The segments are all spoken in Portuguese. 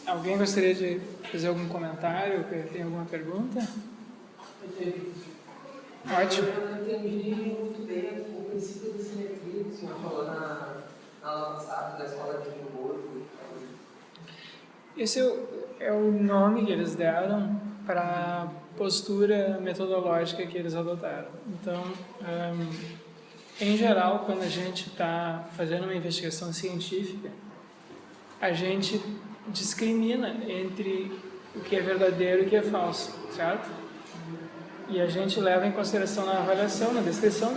Alguém gostaria de fazer algum comentário? Tem alguma pergunta? Ótimo. Eu não entendi muito bem o princípio da simetria que o senhor falou na aula passada da escola de Edimburgo. Esse é o nome que eles deram para a postura metodológica que eles adotaram. Então, em geral, quando a gente está fazendo uma investigação científica, a gente discrimina entre o que é verdadeiro e o que é falso, certo? E a gente leva em consideração na avaliação, na descrição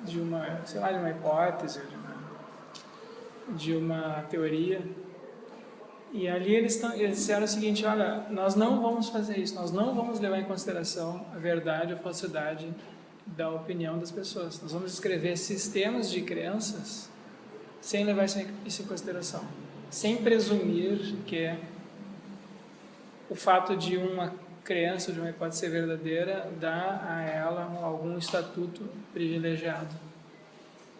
de uma, sei lá, de uma hipótese, de uma teoria. E ali eles disseram o seguinte: olha, nós não vamos fazer isso, nós não vamos levar em consideração a verdade ou a falsidade da opinião das pessoas. Nós vamos escrever sistemas de crenças sem levar isso em consideração, sem presumir que o fato de uma crença, de uma hipótese ser verdadeira, dá a ela algum estatuto privilegiado.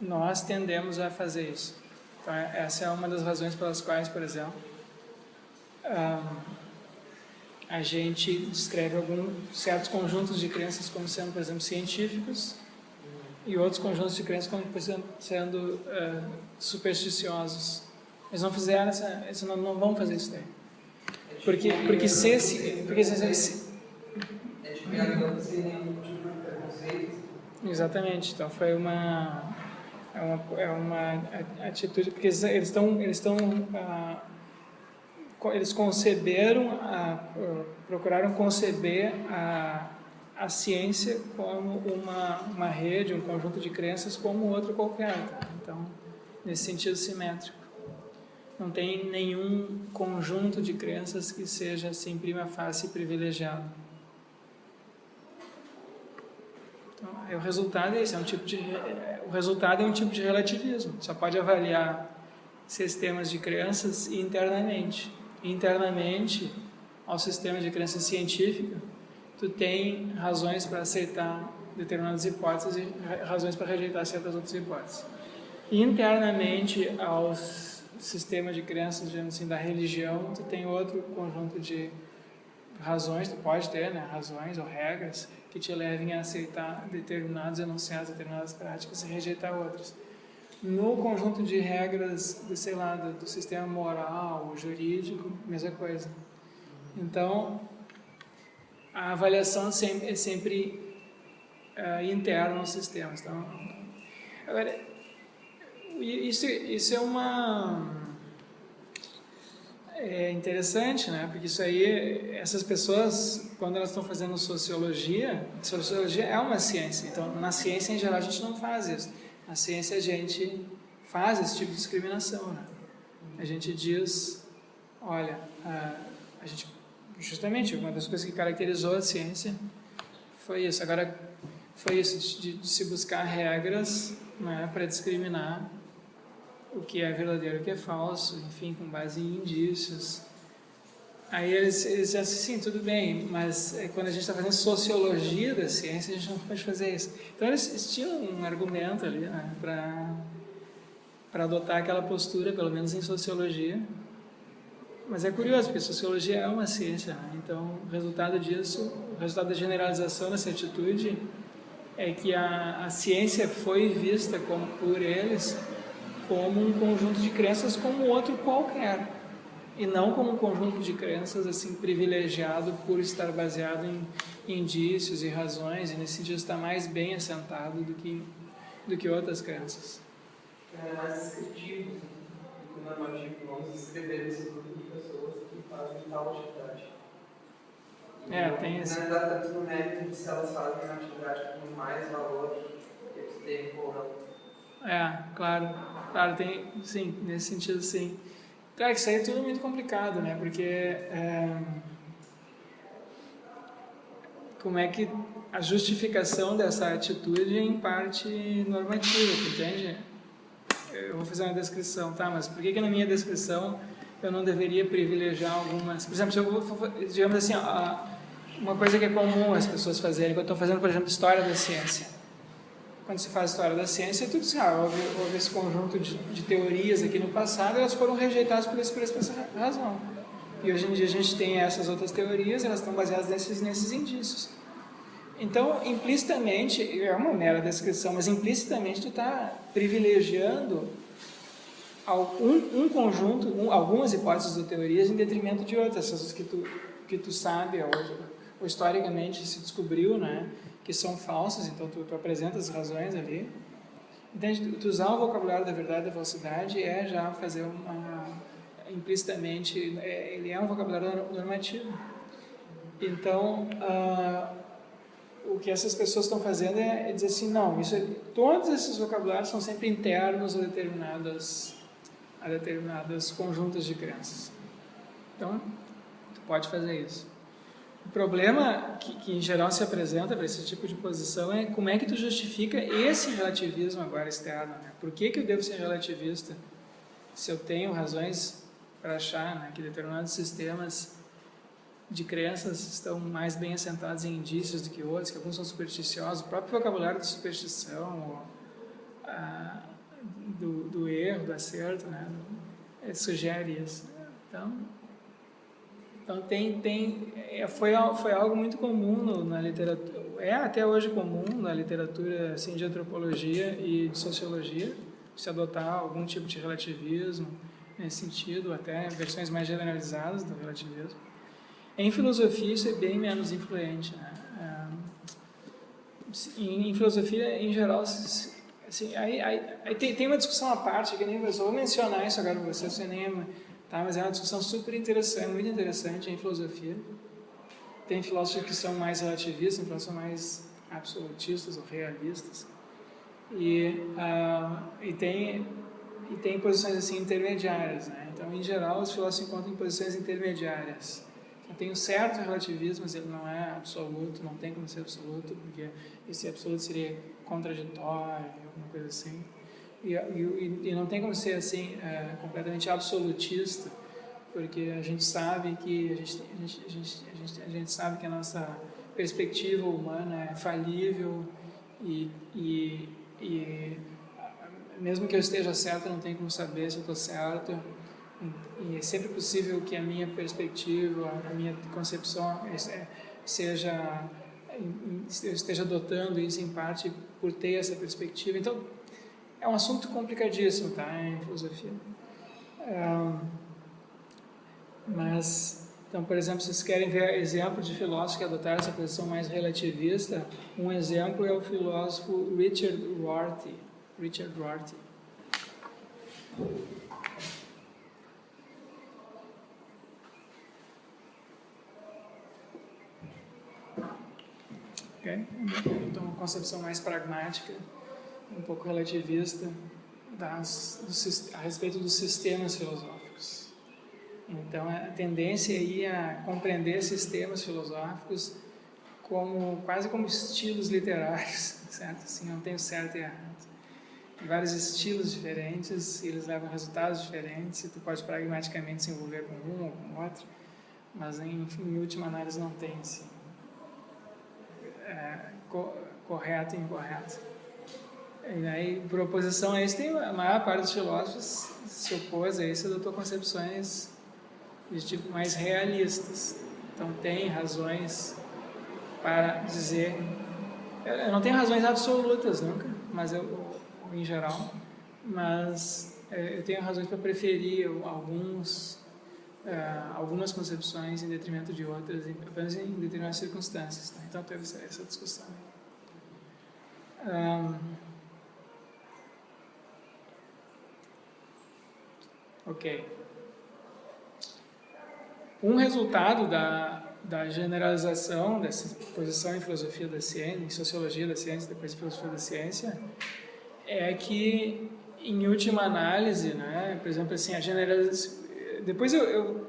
Nós tendemos a fazer isso. Então, essa é uma das razões pelas quais, por exemplo, a gente descreve alguns certos conjuntos de crenças como sendo, por exemplo, científicos, e outros conjuntos de crenças como sendo supersticiosos. Eles não fizeram não vão fazer isso daí. Porque se exatamente, então foi uma atitude, porque eles procuraram conceber a ciência como uma rede, um conjunto de crenças como outro qualquer. Então, nesse sentido simétrico. Não tem nenhum conjunto de crenças que seja, assim, prima facie privilegiado. Então, o resultado é esse, o resultado é um tipo de relativismo. Só pode avaliar sistemas de crenças internamente. Internamente, ao sistema de crença científica, tu tem razões para aceitar determinadas hipóteses e razões para rejeitar certas outras hipóteses. Internamente, aos sistema de crenças, digamos assim, da religião, tu tem outro conjunto de razões, tu pode ter, né, razões ou regras que te levem a aceitar determinados enunciados, determinadas práticas e rejeitar outras. No conjunto de regras, sei lá, do sistema moral, jurídico, mesma coisa. Então, a avaliação é sempre interna aos sistemas. Então, agora, isso é interessante, né? Porque isso aí, essas pessoas, quando elas estão fazendo sociologia é uma ciência. Então, na ciência, em geral, a gente não faz isso. Na ciência, a gente faz esse tipo de discriminação, né? A gente diz, olha, a gente, justamente, uma das coisas que caracterizou a ciência foi isso. Agora, foi isso, de se buscar regras, né, para discriminar o que é verdadeiro e o que é falso, enfim, com base em indícios. Aí eles dizem assim, tudo bem, mas quando a gente está fazendo sociologia da ciência, a gente não pode fazer isso. Então eles tinham um argumento ali, né, para adotar aquela postura, pelo menos em sociologia. Mas é curioso, porque sociologia é uma ciência, né? Então o resultado disso, o resultado da generalização dessa atitude é que a ciência foi vista por eles como um conjunto de crenças como outro qualquer, e não como um conjunto de crenças assim privilegiado por estar baseado em indícios e razões, e nesse sentido está mais bem assentado do que outras crenças. É mais descritivo do que normativo. Vamos descrever esse grupo de pessoas que fazem tal atividade. Tem esse. Não dá tanto no mérito de se elas fazem uma atividade com mais valor epistêmico ou não. Claro, tem, sim, nesse sentido, sim. Claro que isso aí é tudo muito complicado, né? Porque como é que a justificação dessa atitude é em parte normativa, entende? Eu vou fazer uma descrição, tá? Mas por que na minha descrição eu não deveria privilegiar algumas... Por exemplo, se eu vou, digamos assim, uma coisa que é comum as pessoas fazerem, quando estão fazendo, por exemplo, história da ciência. quando se faz história da ciência, tudo assim, houve esse conjunto de teorias aqui no passado, elas foram rejeitadas por essa razão. E hoje em dia a gente tem essas outras teorias, elas estão baseadas nesses indícios. Então, implicitamente, é uma mera descrição, mas implicitamente tu está privilegiando um conjunto, algumas hipóteses ou teorias em detrimento de outras, essas que tu sabe, ou historicamente se descobriu, né, que são falsas, então tu apresenta as razões ali. Então, tu usar o vocabulário da verdade e da falsidade é já fazer implicitamente, ele é um vocabulário normativo. Então, o que essas pessoas estão fazendo é dizer assim, não, todos esses vocabulários são sempre internos a determinadas conjuntos de crenças. Então, tu pode fazer isso. O problema que em geral se apresenta para esse tipo de posição é como é que tu justifica esse relativismo agora externo, né? Por que eu devo ser relativista se eu tenho razões para achar, né, que determinados sistemas de crenças estão mais bem assentados em indícios do que outros, que alguns são supersticiosos, o próprio vocabulário da superstição, do erro, do acerto, né, sugere isso. Então foi algo muito comum na literatura, é até hoje comum na literatura assim, de antropologia e de sociologia, se adotar algum tipo de relativismo nesse sentido, até versões mais generalizadas do relativismo. Em filosofia isso é bem menos influente, né? Em filosofia, em geral, assim, aí tem uma discussão à parte, que nem eu vou mencionar isso agora para vocês, tá? Mas é uma discussão super interessante, muito interessante em filosofia. Tem filósofos que são mais relativistas, filósofos que são mais absolutistas ou realistas. E tem posições assim intermediárias, né? Então, em geral, os filósofos se encontram em posições intermediárias. Tem um certo relativismo, mas ele não é absoluto, não tem como ser absoluto, porque esse absoluto seria contraditório, alguma coisa assim. E não tem como ser assim completamente absolutista, porque a gente sabe que a gente sabe que a nossa perspectiva humana é falível e mesmo que eu esteja certo, não tem como saber se eu estou certo. E é sempre possível que a minha perspectiva, a minha concepção eu esteja adotando isso em parte por ter essa perspectiva. Então, é um assunto complicadíssimo, tá, em filosofia. Então, por exemplo, se vocês querem ver exemplos de filósofos que adotaram essa posição mais relativista, um exemplo é o filósofo Richard Rorty. Okay? Então, uma concepção mais pragmática, um pouco relativista a respeito dos sistemas filosóficos. Então, a tendência aí a compreender sistemas filosóficos quase como estilos literários, certo? Assim, não tem o certo e errado. Tem vários estilos diferentes, eles levam a resultados diferentes, e tu pode pragmaticamente se envolver com um ou com outro, mas em última análise não tem assim, correto e incorreto. E aí, por oposição a isso, a maior parte dos filósofos se opôs a isso e adotou concepções de tipo mais realistas. Então, tem razões para dizer... Eu não tenho razões absolutas nunca, mas em geral, mas eu tenho razões para preferir algumas concepções em detrimento de outras, apenas em determinadas circunstâncias. Tá? Então, teve essa discussão. Ok. Um resultado da generalização dessa posição em filosofia da ciência, em sociologia da ciência, depois em filosofia da ciência, é que, em última análise, né, por exemplo, assim, a generalização... Depois eu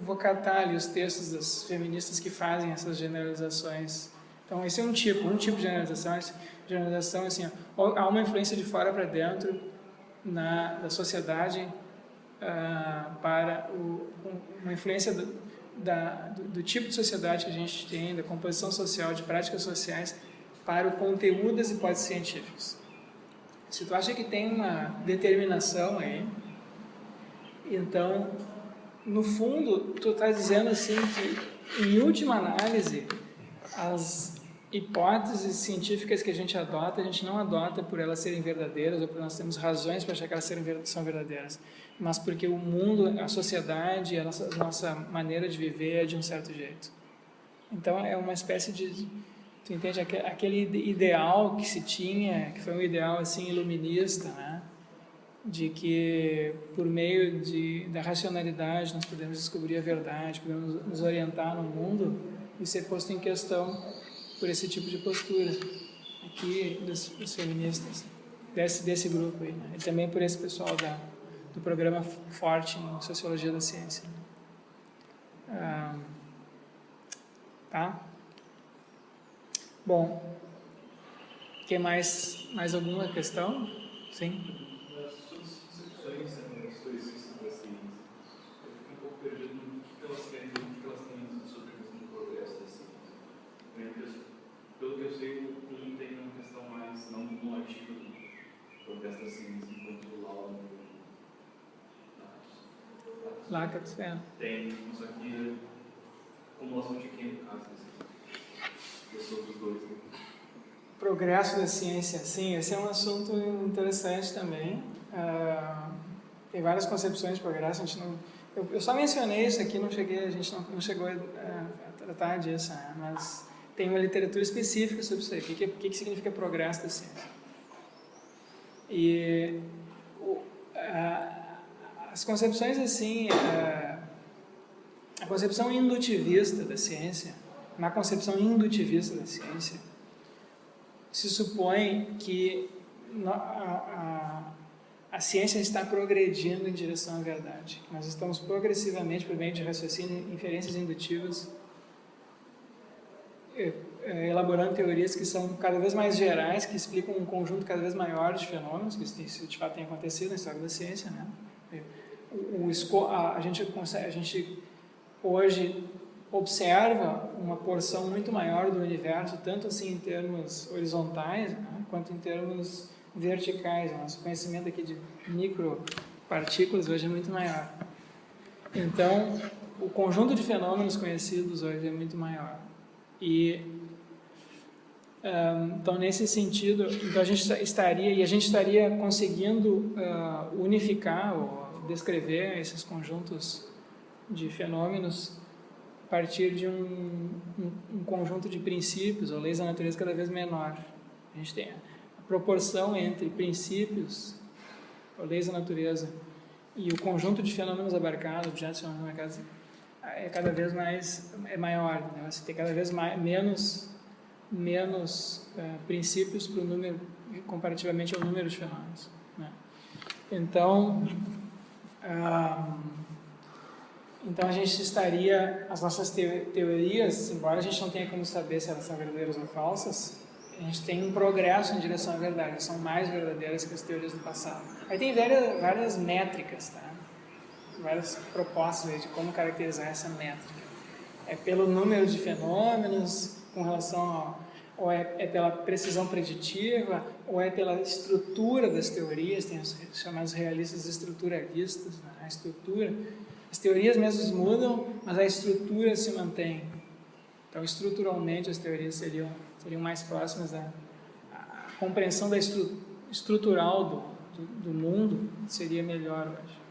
vou catar ali os textos das feministas que fazem essas generalizações. Então, esse é um tipo de generalização. Generalização, assim, há uma influência de fora para dentro da sociedade para uma influência do tipo de sociedade que a gente tem, da composição social, de práticas sociais, para o conteúdo das hipóteses científicas. Se tu acha que tem uma determinação aí, então, no fundo, tu está dizendo assim que, em última análise, as hipóteses científicas que a gente não adota por elas serem verdadeiras ou porque nós temos razões para achar que elas são verdadeiras, mas porque o mundo, a sociedade, a nossa maneira de viver é de um certo jeito. Então, é uma espécie de... Tu entende? Aquele ideal que se tinha, que foi um ideal assim iluminista, né? De que por meio da racionalidade nós podemos descobrir a verdade, podemos nos orientar no mundo, isso é posto em questão por esse tipo de postura aqui dos feministas, desse grupo aí, né? E também por esse pessoal do programa forte em Sociologia da Ciência. Tá? Bom, que mais alguma questão? Sim? Nas suas concepções historicistas da ciência, eu fico um pouco perdido no que elas querem dizer, o que elas têm a dizer sobre a questão do progresso da ciência. Pelo que eu sei, o Kuhn tem uma questão mais não ativa do progresso da ciência, enquanto o Lauer Lacan, tem, isso aqui, acumulação de quem, no caso, desses outros dois, né? Progresso da ciência, sim, esse é um assunto interessante também. Tem várias concepções de progresso, a gente não... Eu só mencionei isso aqui, a gente não chegou a tratar disso, né? Mas tem uma literatura específica sobre isso aí, o que significa progresso da ciência. E as concepções assim, a concepção indutivista da ciência, na concepção indutivista da ciência, se supõe que a ciência está progredindo em direção à verdade. Nós estamos progressivamente, por meio de raciocínio, inferências indutivas, elaborando teorias que são cada vez mais gerais, que explicam um conjunto cada vez maior de fenômenos, que isso de fato tem acontecido na história da ciência, né? A gente hoje observa uma porção muito maior do universo, tanto assim em termos horizontais, né, quanto em termos verticais. O nosso conhecimento aqui de micropartículas hoje é muito maior. Então, o conjunto de fenômenos conhecidos hoje é muito maior. Então, nesse sentido, então a gente estaria conseguindo unificar ou descrever esses conjuntos de fenômenos a partir de um conjunto de princípios ou leis da natureza cada vez menor. A gente tem a proporção entre princípios ou leis da natureza e o conjunto de fenômenos abarcados, objetos de fenômenos abarcados, é cada vez maior, né? Você tem cada vez menos princípios para o número, comparativamente ao número de fenômenos, né? Então a gente estaria, as nossas teorias, embora a gente não tenha como saber se elas são verdadeiras ou falsas, a gente tem um progresso em direção à verdade, elas são mais verdadeiras que as teorias do passado. Aí tem várias métricas, tá? Várias propostas de como caracterizar essa métrica. É pelo número de fenômenos, com relação ou é pela precisão preditiva, ou é pela estrutura das teorias, tem os chamados realistas estruturalistas, né? A estrutura, as teorias mesmas mudam, mas a estrutura se mantém. Então, estruturalmente, as teorias seriam mais próximas a compreensão da estrutural do mundo seria melhor hoje.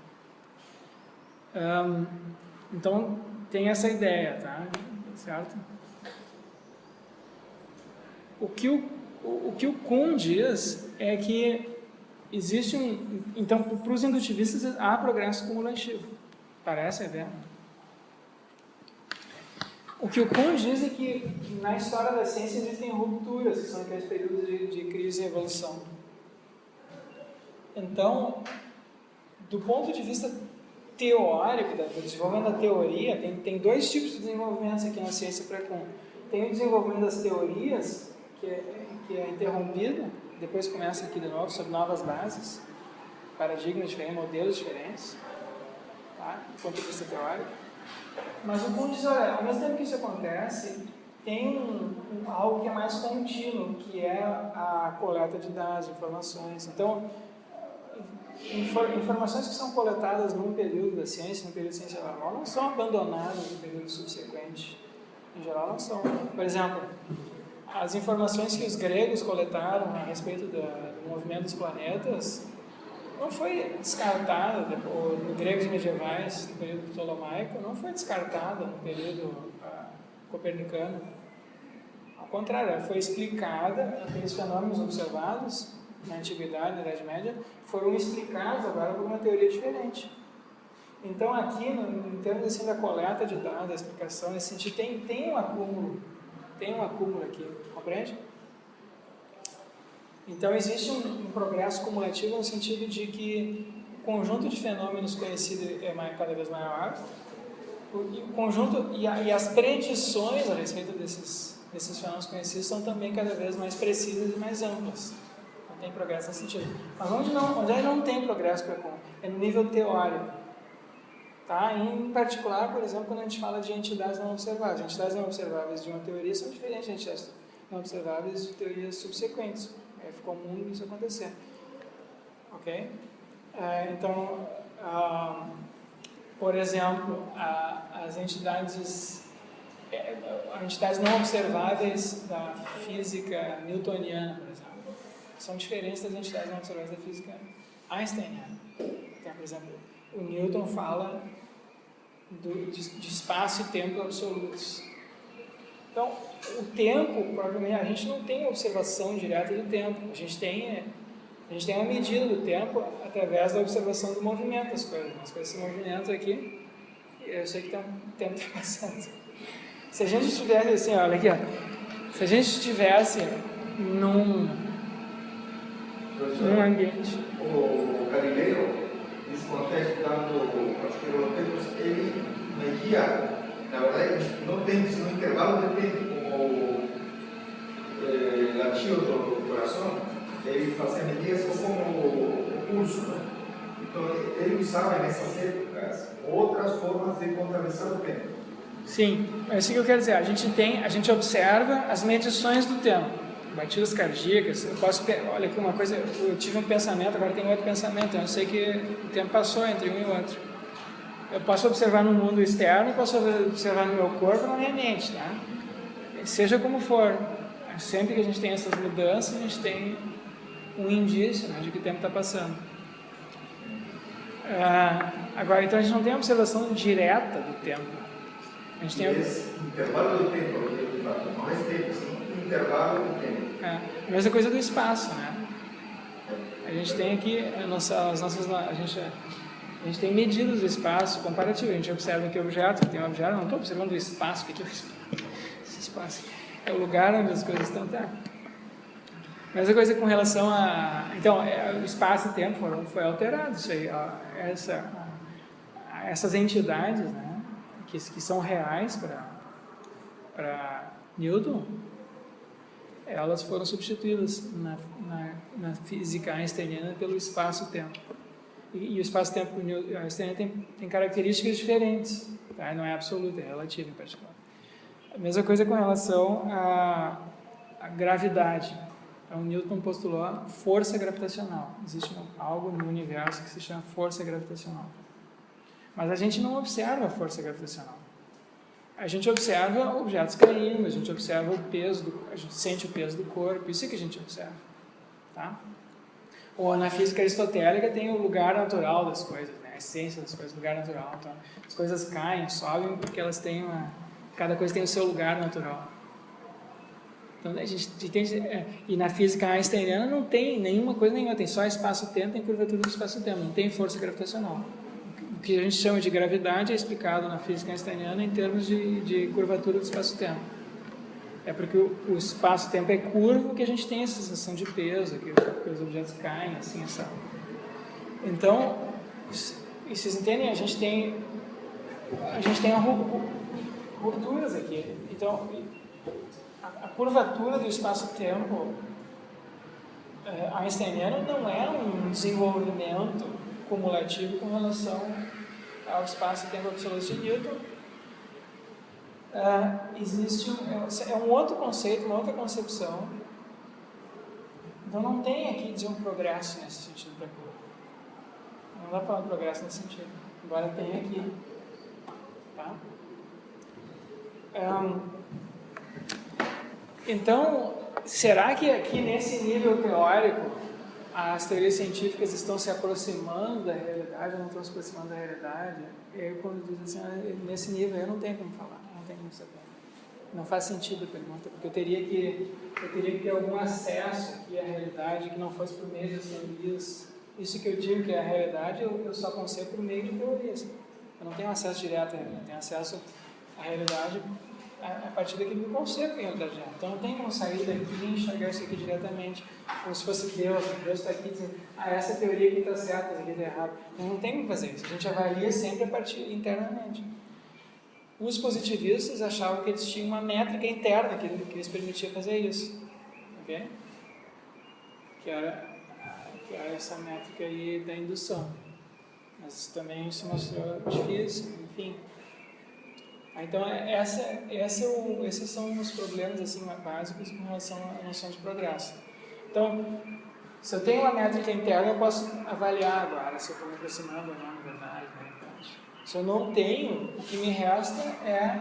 Então, tem essa ideia, tá? Certo? O que o Kuhn diz é que existe então, para os indutivistas, há progresso cumulativo. Parece, é verdade. O que o Kuhn diz é que na história da ciência existem rupturas, que são aqueles períodos de crise e evolução. Então, do ponto de vista teórico, do desenvolvimento da teoria, tem dois tipos de desenvolvimentos aqui na ciência para Kuhn. Tem o desenvolvimento das teorias, que é interrompido, depois começa aqui de novo, sobre novas bases, paradigmas diferentes, modelos diferentes, tá? Do ponto de vista teórico. Mas o Kuhn diz, olha, ao mesmo tempo que isso acontece, tem algo que é mais contínuo, que é a coleta de dados, informações. Então, informações que são coletadas num período da ciência, no período de ciência normal, não são abandonadas no período subsequente. Em geral, não são. Por exemplo, as informações que os gregos coletaram a respeito do movimento dos planetas não foi descartada, no gregos medievais, no período ptolomaico, não foi descartada no período copernicano. Ao contrário, ela foi explicada, aqueles fenômenos observados na Antiguidade, na Idade Média, foram explicados agora por uma teoria diferente. Então, aqui, em termos assim, da coleta de dados, da explicação, nesse sentido, tem um acúmulo aqui, compreende? Então, existe um progresso cumulativo no sentido de que o conjunto de fenômenos conhecido é cada vez maior, e o conjunto e as predições a respeito desses fenômenos conhecidos são também cada vez mais precisas e mais amplas. Não tem progresso nesse sentido. Mas onde não tem progresso é no nível teórico. Tá? Em particular, por exemplo, quando a gente fala de entidades não observáveis. Entidades não observáveis de uma teoria são diferentes de entidades não observáveis de teorias subsequentes. É comum isso acontecer. Ok? Então, por exemplo, as entidades não observáveis da física newtoniana, por exemplo, são diferentes das entidades não observáveis da física einsteiniana. Então, por exemplo, o Newton fala de espaço e tempo absolutos. Então, o tempo, provavelmente, a gente não tem observação direta do tempo. A gente tem uma medida do tempo através da observação do movimento das coisas. As coisas se movimentam aqui, e eu sei que o tempo está passando. Se a gente estivesse assim, olha aqui, ó, se a gente estivesse num ambiente... O Galileu, nesse contexto, ele media, na verdade, não tem, se no intervalo de tempo, como latido do coração, ele fazia medidas como o pulso, né? Então, ele usava nessas épocas outras formas de contabilizar o tempo. Sim, é isso que eu quero dizer. A gente observa as medições do tempo, batidas cardíacas. Olha aqui uma coisa, eu tive um pensamento, agora tem outro pensamento. Eu sei que o tempo passou entre um e outro. Eu posso observar no mundo externo, posso observar no meu corpo, na minha mente, tá? Seja como for, sempre que a gente tem essas mudanças, a gente tem um indício, né, de que o tempo está passando. Agora, então a gente não tem observação direta do tempo. A gente tem intervalo do tempo, não é tempo, sim, intervalo do tempo. A mesma coisa do espaço, né? A gente tem aqui a gente tem medidas do espaço comparativo. A gente observa que objeto, tem um objeto, não estou observando o espaço, que é o espaço? Esse espaço é o lugar onde as coisas estão, tá? Mesma coisa com relação a... Então, o espaço e tempo foi alterado, isso aí, essas entidades, né, que são reais para Newton, elas foram substituídas na física einsteiniana pelo espaço-tempo. E o espaço-tempo einsteiniano tem características diferentes, tá? Não é absoluto, é relativo em particular. A mesma coisa com relação à gravidade. Então, Newton postulou a força gravitacional. Existe algo no universo que se chama força gravitacional. Mas a gente não observa a força gravitacional. A gente observa objetos caindo, a gente observa o peso, a gente sente o peso do corpo, isso é que a gente observa. Tá? Ou na física aristotélica tem o lugar natural das coisas, né? A essência das coisas, o lugar natural. Então, as coisas caem, sobem, porque elas têm cada coisa tem o seu lugar natural. Então, a gente entende, e na física einsteiniana não tem nenhuma coisa nenhuma, tem só espaço-tempo, tem curvatura do espaço-tempo, não tem força gravitacional. O que a gente chama de gravidade é explicado na física einsteiniana em termos de curvatura do espaço-tempo. É porque o espaço-tempo é curvo que a gente tem essa sensação de peso, que os objetos caem, assim, sabe? Então, e vocês entendem? A gente tem rupturas aqui. Então, a curvatura do espaço-tempo einsteiniano não é um desenvolvimento cumulativo com relação ao espaço-tempo absoluto de Newton, existe um outro conceito, uma outra concepção. Então não tem aqui dizer um progresso nesse sentido para cá. Não dá para falar progresso nesse sentido, embora tenha aqui. Tá? Então, será que aqui nesse nível teórico as teorias científicas estão se aproximando da realidade ou não estão se aproximando da realidade? Eu, quando diz assim, nesse nível eu não tenho como falar, não tenho como saber. Não faz sentido a pergunta, porque eu teria que ter algum acesso aqui à realidade que não fosse por meio das teorias. Isso que eu digo que é a realidade, eu só consigo por meio de teorias. Eu não tenho acesso direto à realidade, eu tenho acesso à realidade a partir daquilo que eu consigo que a realidade é. Então não tem como sair daqui e enxergar isso aqui diretamente, como se fosse Deus. Deus está aqui dizendo, essa teoria aqui está certa, essa aqui está errada. Não tem como fazer isso. A gente avalia sempre a partir internamente. Os positivistas achavam que eles tinham uma métrica interna que lhes permitia fazer isso. Ok? Que era essa métrica aí da indução. Mas também se mostrou difícil, enfim. Então, esses são os problemas assim, básicos com relação à noção de progresso. Então, se eu tenho uma métrica interna, eu posso avaliar agora se eu estou me aproximando ou não, na verdade. Se eu não tenho, o que me resta é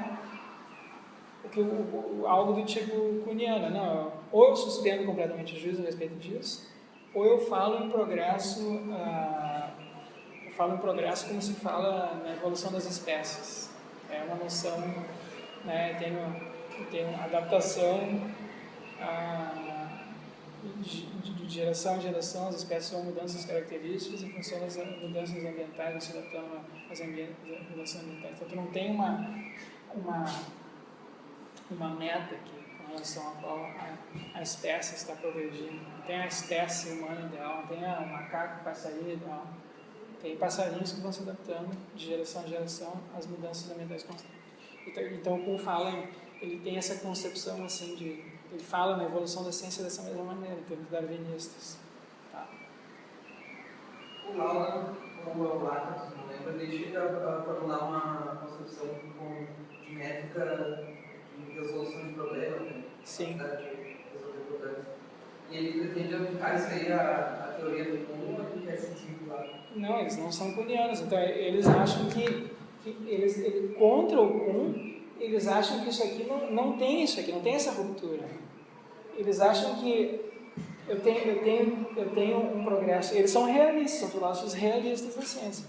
algo do tipo Kuhniano. Não, ou eu suspendo completamente o juízo a respeito disso, ou eu falo em progresso, como se fala na evolução das espécies. É uma noção, né, tem adaptação de geração em geração, as espécies vão mudando suas características em função das mudanças ambientais, se adaptando às mudanças ambientais. Então, tu não tem uma meta aqui com relação a qual a espécie está progredindo. Não tem a espécie humana ideal, não tem o macaco, passarinho ideal. Tem passarinhos que vão se adaptando de geração em geração às mudanças ambientais constantes. Então, o Kuhn fala, ele tem essa concepção assim ele fala na evolução da ciência dessa mesma maneira, em termos darwinistas. Tá? O Lauda, como é o Lacan, não lembra, ele chega a formular uma concepção de métrica de resolução de problemas, né? Sim. De resolver problemas. E ele pretende aplicar isso aí à teoria do Kuhn, ou ele quer sentido lá? Não, eles não são kuhnianos. Então, eles acham que contra o Kuhn, eles acham que isso aqui não tem isso aqui, não tem essa ruptura. Eles acham que eu tenho um progresso. Eles são realistas, são filósofos realistas da ciência.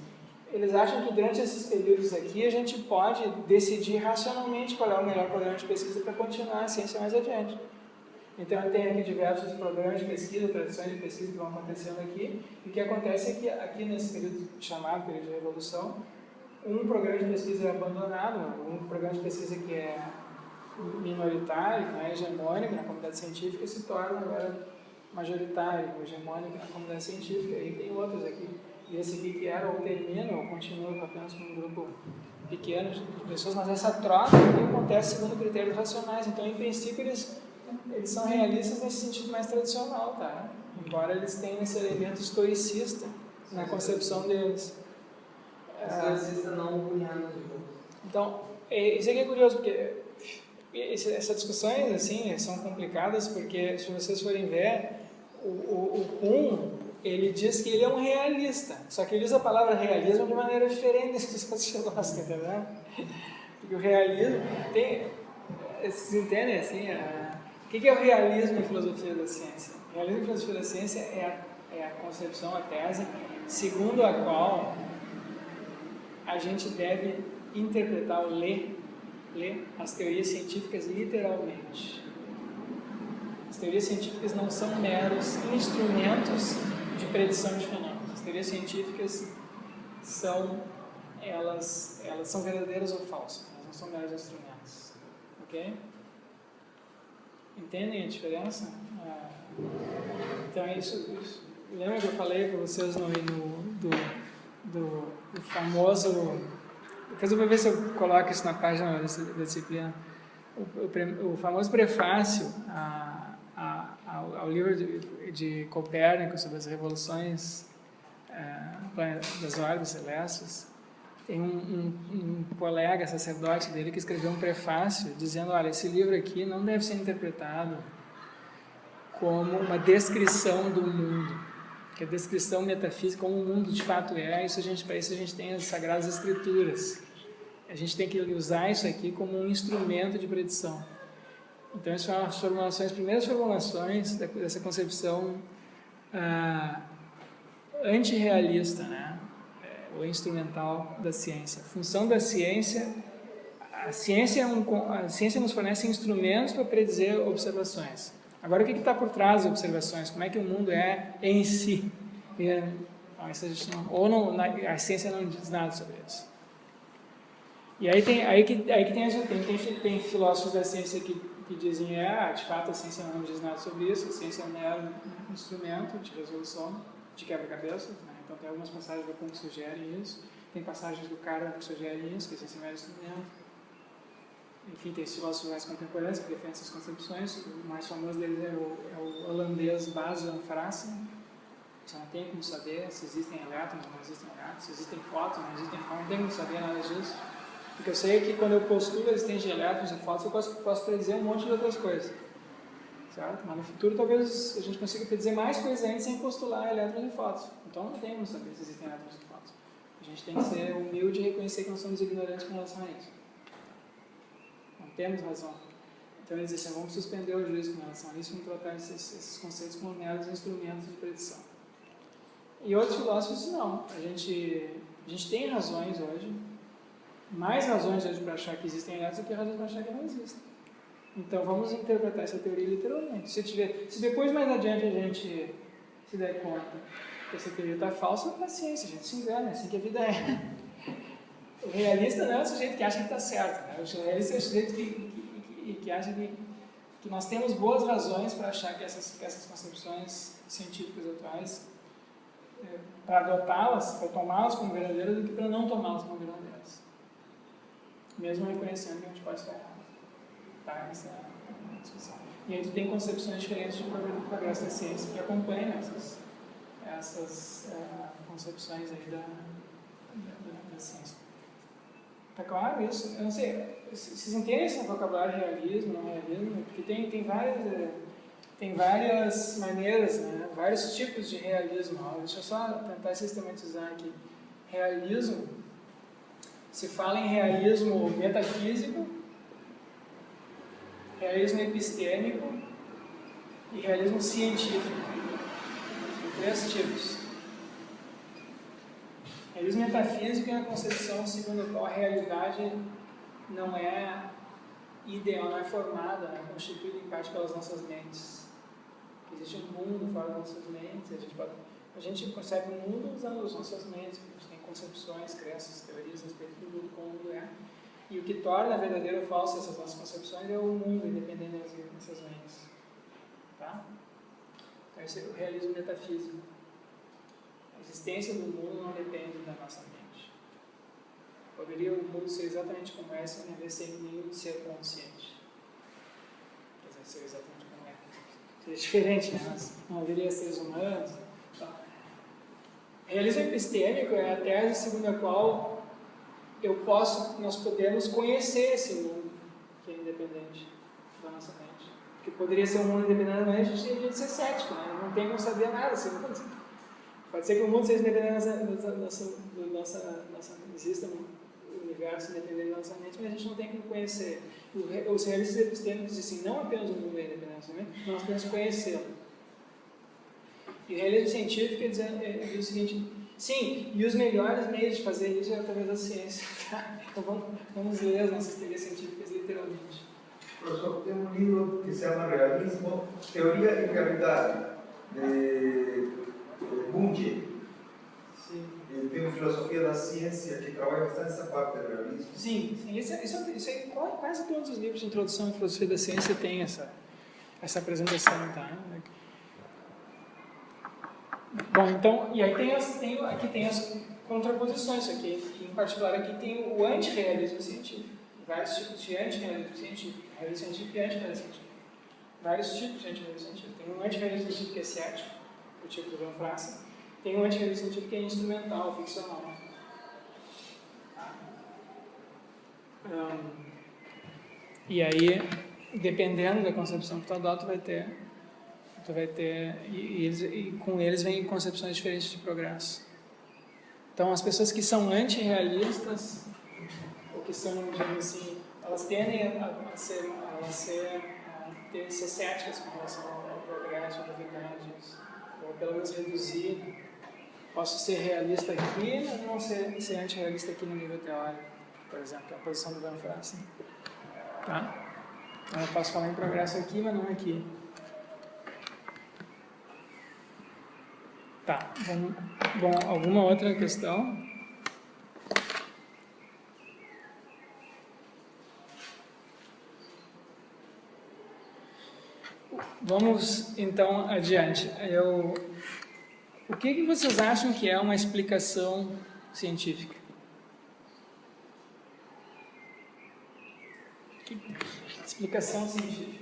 Eles acham que durante esses períodos aqui a gente pode decidir racionalmente qual é o melhor programa de pesquisa para continuar a ciência mais adiante. Então, tem aqui diversos programas de pesquisa, tradições de pesquisa que vão acontecendo aqui. E o que acontece é que aqui nesse período chamado período de revolução, um programa de pesquisa é abandonado, um programa de pesquisa que é minoritário, que não é hegemônico na comunidade científica, se torna agora majoritário, hegemônico na comunidade científica. E tem outros aqui. E esse aqui que era ou termina ou continua apenas com um grupo pequeno de pessoas, mas essa troca aqui acontece segundo critérios racionais. Então, em princípio, eles são realistas nesse sentido mais tradicional, tá? Embora eles tenham esse elemento historicista na concepção deles. Historicista não kuhniano. Então, isso aqui é curioso, porque essas discussões assim, são complicadas, porque se vocês forem ver, o Kuhn, ele diz que ele é um realista, só que ele usa a palavra realismo de maneira diferente dos outros filósofos, entendeu? Porque o realismo tem... Vocês entendem assim? O que é o realismo em filosofia da ciência? O realismo em filosofia da ciência é a concepção, a tese, segundo a qual a gente deve interpretar ou ler as teorias científicas literalmente. As teorias científicas não são meros instrumentos de predição de fenômenos. As teorias científicas elas são verdadeiras ou falsas, elas não são meros instrumentos. Ok? Entendem a diferença? Então é isso. Lembra que eu falei para vocês do famoso... Depois eu vou ver se eu coloco isso na página da disciplina. O famoso prefácio ao livro de Copérnico sobre as revoluções das órbitas celestes Tem um colega sacerdote dele que escreveu um prefácio dizendo, olha, esse livro aqui não deve ser interpretado como uma descrição do mundo, que a descrição metafísica, como o mundo de fato é, para isso a gente tem as Sagradas Escrituras. A gente tem que usar isso aqui como um instrumento de predição. Então, essas são as formulações, primeiras formulações dessa concepção antirrealista, né? Ou instrumental da ciência. A função da ciência, a ciência nos fornece instrumentos para predizer observações. Agora, o que está por trás das observações? Como é que o mundo é em si? A ciência não diz nada sobre isso. E aí tem filósofos da ciência que dizem, de fato a ciência não diz nada sobre isso, a ciência não é um instrumento de resolução de quebra-cabeças, né? Então tem algumas passagens do Kuhn que sugerem isso, tem passagens do Kahneman que sugerem isso, que a ciência não é um instrumento. Enfim, tem filósofos mais contemporâneos que defendem essas concepções, o mais famoso deles é o holandês Bas van Fraassen. Você não tem como saber se existem elétrons ou não existem elétrons, se existem fótons ou não existem fótons, não tem como saber nada disso. O que eu sei é que quando eu postulo a existência de elétrons e fótons, eu posso predizer um monte de outras coisas. Certo? Mas no futuro talvez a gente consiga predizer mais coisas ainda sem postular elétrons e fótons. Então não tem como saber se existem elétrons e fótons. A gente tem que ser humilde e reconhecer que nós somos ignorantes com relação a isso. Não temos razão. Então eles dizem, vamos suspender o juízo com relação a isso e vamos tratar esses conceitos como meros instrumentos de predição. E outros filósofos dizem, não. A gente tem razões hoje, mais razões hoje para achar que existem elétrons do que razões para achar que não existem. Então vamos interpretar essa teoria literalmente. Se depois mais adiante a gente se der conta que essa teoria está falsa, é paciência, a gente se engana, é assim que a vida é. O realista não é o sujeito que acha que está certo, né? O realista é o sujeito que acha que nós temos boas razões para achar que essas concepções científicas atuais, para adotá-las, para tomá-las como verdadeiras, do que para não tomá-las como verdadeiras. Mesmo reconhecendo que a gente pode estar errado. Tá? Essa é a discussão. E aí tu tem concepções diferentes de progresso da ciência que acompanham essas concepções aí da ciência. Tá claro isso? Eu não sei, vocês entendem esse vocabulário realismo, não realismo? Porque tem várias maneiras, né? Vários tipos de realismo. Deixa eu só tentar sistematizar aqui. Realismo, se fala em realismo metafísico, realismo epistêmico e realismo científico. São 3 tipos. Realismo metafísico é a concepção segundo a qual a realidade não é ideal, não é formada, é constituída em parte pelas nossas mentes. Existe um mundo fora das nossas mentes, a gente concebe o mundo usando as nossas mentes, a gente tem concepções, crenças, teorias a respeito do mundo, como o mundo é. E o que torna verdadeiro ou falso essas nossas concepções é o mundo, independente dessas mentes. Tá? Então, esse é o realismo metafísico. A existência do mundo não depende da nossa mente. Poderia o mundo ser exatamente como é, sem haver nenhum ser consciente. Quer dizer, ser exatamente como é. Seria diferente, né? Não haveria seres humanos. Tá? Realismo epistêmico é a tese segundo a qual nós podemos conhecer esse mundo que é independente da nossa mente. Porque poderia ser um mundo independente da mente, a gente teria de ser cético, né? Não tem como saber nada. Pode ser que o mundo seja independente da nossa exista um universo independente da nossa mente, mas a gente não tem como conhecer. Os realistas epistêmicos dizem assim, não apenas o mundo é independente da nossa mente, nós temos que conhecê-lo. E o realismo científico diz o seguinte, sim, e os melhores meios de fazer isso é através da ciência. Tá? Então vamos ler as nossas teorias científicas literalmente. Professor, tem um livro que se chama Realismo, Teoria e Realidade, de Bunge. Sim. Ele tem uma filosofia da ciência que trabalha bastante essa parte do realismo. Sim. Isso aí, quase todos os livros de introdução à filosofia da ciência têm essa apresentação, tá? Bom, então, e aí aqui tem as contraposições, aqui, em particular aqui tem o antirrealismo científico, vários tipos de antirrealismo científico, realismo científico e antirrealismo científico, vários tipos de antirrealismo científico. Tem um antirrealismo científico que é cético, o tipo do Van Fraassen, tem um antirrealismo científico que é instrumental, ficcional. E aí, dependendo da concepção que tu adota, tu vai ter e com eles vem concepções diferentes de progresso. Então, as pessoas que são antirrealistas, ou que são, digamos assim, elas tendem a ser céticas com relação ao progresso, à novidades, ou pelo menos reduzir. Posso ser realista aqui, mas não ser antirrealista aqui no nível teórico, por exemplo, que é a posição do Van Fraassen. Tá? Então, eu posso falar em progresso aqui, mas não aqui. Tá, bom, alguma outra questão? Vamos então adiante. O que vocês acham que é uma explicação científica? Explicação científica.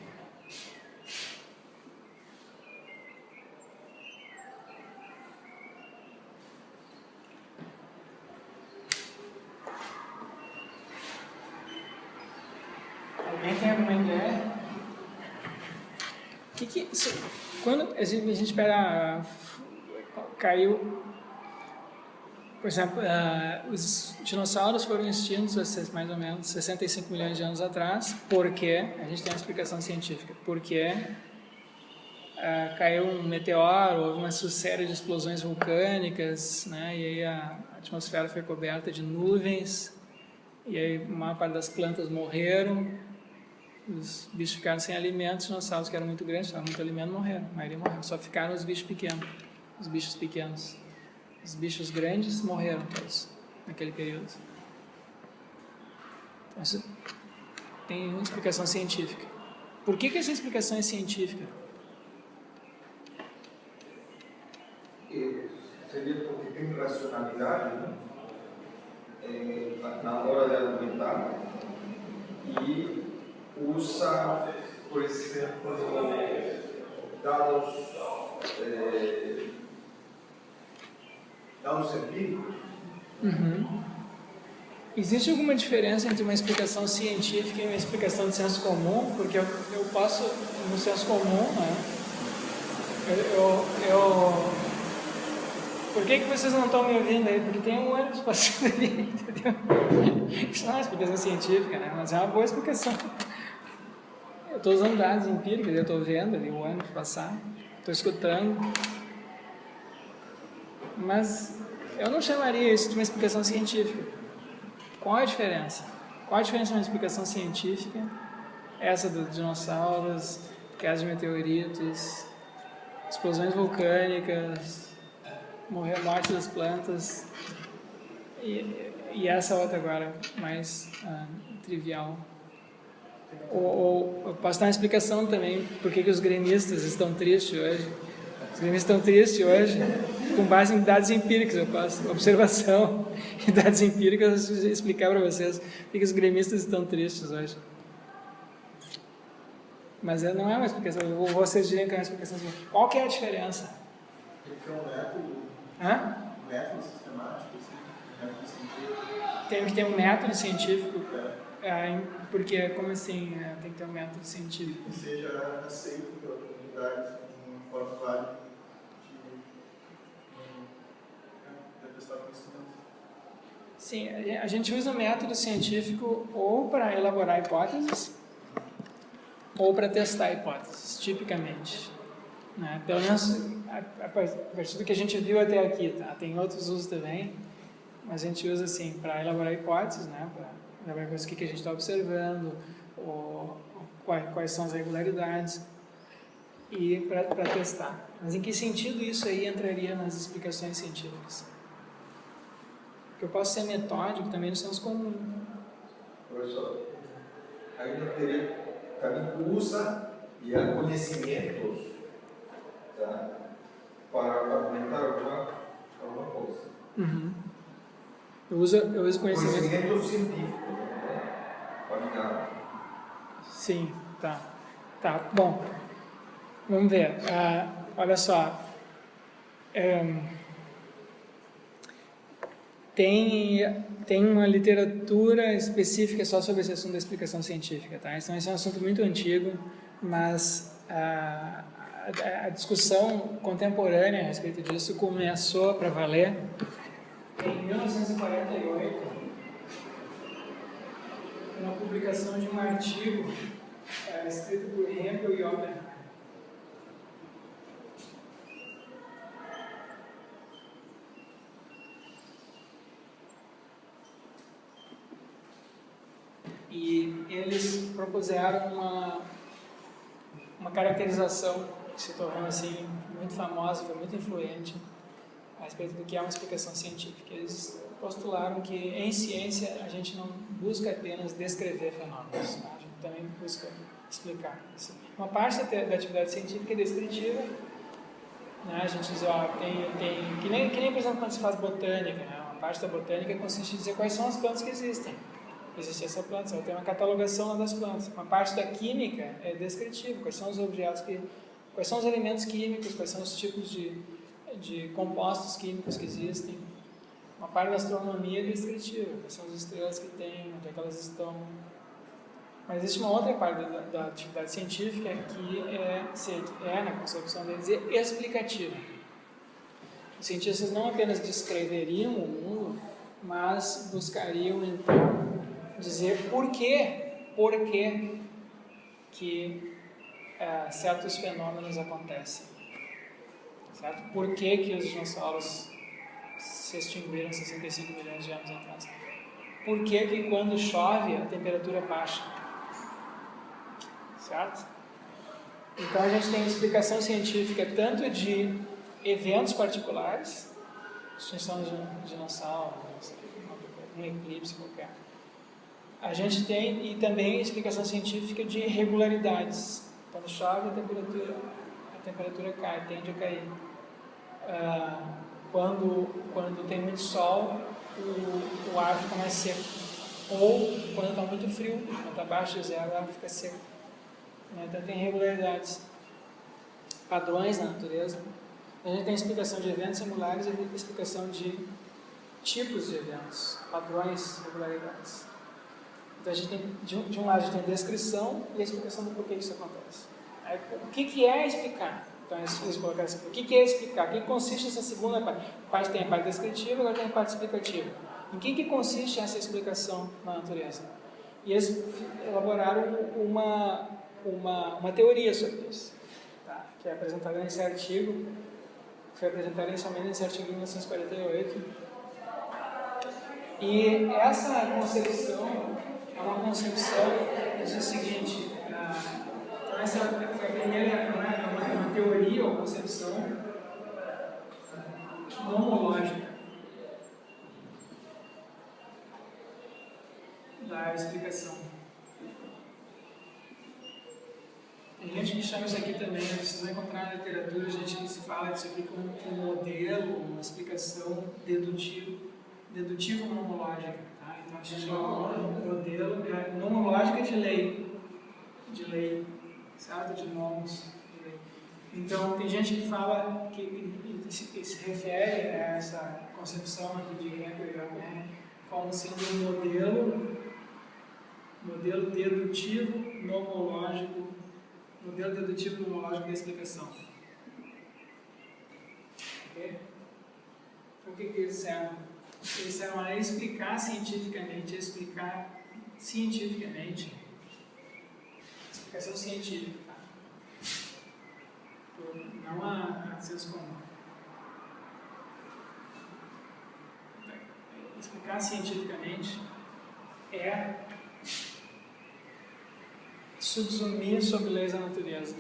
Alguém tem alguma ideia? Quando a gente pega, caiu, por exemplo, os dinossauros foram extintos há mais ou menos 65 milhões de anos atrás, porque, a gente tem uma explicação científica, porque caiu um meteoro, houve uma série de explosões vulcânicas, né, e aí a atmosfera foi coberta de nuvens, e aí uma parte das plantas morreram, os bichos ficaram sem alimento, os dinossauros que eram muito grandes, tinham muito alimento, morreram, a maioria morreu, só ficaram os bichos pequenos, os bichos pequenos. Os bichos grandes morreram todos naquele período. Então, isso tem uma explicação científica. Por que essa explicação é científica? Seria porque tem racionalidade, né? Na hora de argumentar, e usa, por exemplo, dados empíricos. Existe alguma diferença entre uma explicação científica e uma explicação de senso comum? Porque eu posso, no senso comum, né? Por que vocês não estão me ouvindo aí? Porque tem um ônibus passando ali, entendeu? Isso não é uma explicação científica, né? Mas é uma boa explicação. Eu estou usando dados empíricos, eu estou vendo ali o ônibus passar, estou escutando. Mas eu não chamaria isso de uma explicação científica. Qual é a diferença? Qual a diferença de uma explicação científica? Essa dos dinossauros, quedas de meteoritos, explosões vulcânicas, morte das plantas, e essa outra agora, mais trivial. Ou eu posso dar uma explicação também por que os gremistas estão tristes hoje. Os gremistas estão tristes hoje com base em dados empíricos. Eu posso, observação e dados empíricos, eu explicar para vocês por que os gremistas estão tristes hoje. Mas não é uma explicação, vocês diriam que é uma explicação. Qual que é a diferença? Porque é um método. Hã? Um método sistemático, assim, método científico. Tem que ter um método científico. Porque, como assim, tem que ter um método científico? Que seja aceito pela comunidade de uma forma válida de testar conhecimento. Sim, a gente usa o método científico ou para elaborar hipóteses ou para testar hipóteses, tipicamente. Né? Pelo menos a partir do que a gente viu até aqui, tá? Tem outros usos também, mas a gente usa assim para elaborar hipóteses, né? Para elaborar o que a gente está observando, ou quais são as regularidades, e para testar. Mas em que sentido isso aí entraria nas explicações científicas? Porque eu posso ser metódico também no senso comum. Professor, ainda teria também usa e há conhecimentos, tá, para argumentar alguma coisa. Uhum. Eu uso conhecimento científico, né? Sim, tá. Bom, vamos ver. Olha só. Tem uma literatura específica só sobre esse assunto da explicação científica, tá? Então, esse é um assunto muito antigo, mas a discussão contemporânea a respeito disso começou para valer em 1948, uma publicação de um artigo escrito por Hempel e Oppenheim. E eles propuseram uma caracterização que se tornou assim muito famosa, foi muito influente a respeito do que é uma explicação científica. Eles postularam que em ciência a gente não busca apenas descrever fenômenos, tá? A gente também busca explicar. Uma parte da atividade científica é descritiva, né? A gente diz, ó, que nem por exemplo quando se faz botânica, né? Uma parte da botânica consiste em dizer quais são as plantas que existem. Existe essa planta, ela tem uma catalogação das plantas. Uma parte da química é descritiva, quais são os objetos quais são os elementos químicos, quais são os tipos de compostos químicos que existem. Uma parte da astronomia é descritiva, quais são as estrelas que tem, onde é que elas estão. Mas existe uma outra parte da atividade científica que na concepção deles, explicativa. Os cientistas não apenas descreveriam o mundo, mas buscariam então dizer por que certos fenômenos acontecem, certo? Por que os dinossauros se extinguiram 65 milhões de anos atrás? Por que quando chove a temperatura baixa, certo? Então a gente tem explicação científica tanto de eventos particulares, extinção de um dinossauro, um eclipse qualquer. A gente tem e também explicação científica de irregularidades. Quando chove, a temperatura cai, tende a cair. Quando tem muito sol, o ar fica mais seco. Ou quando está muito frio, quando está abaixo de zero, o ar fica seco. Então tem irregularidades, padrões na natureza. A gente tem explicação de eventos singulares e explicação de tipos de eventos, padrões, regularidades. Então a gente tem, de um lado a gente tem a descrição e a explicação do porquê isso acontece. O que é explicar? Então eles colocaram assim, o que é explicar? Em que consiste essa segunda parte? Tem a parte descritiva, agora tem a parte explicativa. Em que consiste essa explicação na natureza? E eles elaboraram uma teoria sobre isso, tá? Que é apresentada nesse artigo, foi apresentada inicialmente nesse artigo em 1948. E essa concepção é uma concepção que diz o seguinte, essa foi a primeira, uma teoria ou concepção nomológica da explicação. Tem gente que chama isso aqui também, vocês vão encontrar na literatura gente que se fala disso aqui como um modelo, uma explicação dedutivo-nomológica. Tá? Então a gente chama um modelo nomológica de lei, certo? De nomos, de lei. Então tem gente que fala, que se refere a essa concepção aqui de Hempel como sendo um modelo dedutivo-nomológico, da explicação. Ok? Então, o que eles disseram? Eles disseram a explicar cientificamente, explicação científica, tá? Não a senso comum. Explicar cientificamente é subsumir sobre leis da natureza.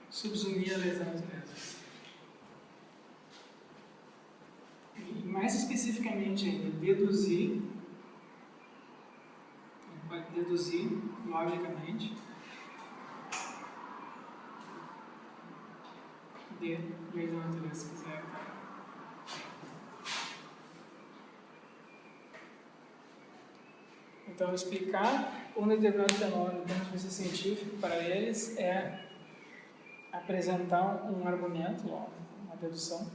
Subsumir a leis da natureza. E mais especificamente ainda, deduzir logicamente de leis da natureza, se quiser. Então, explicar um determinado fenômeno do ponto de vista científico para eles é apresentar um argumento, uma dedução.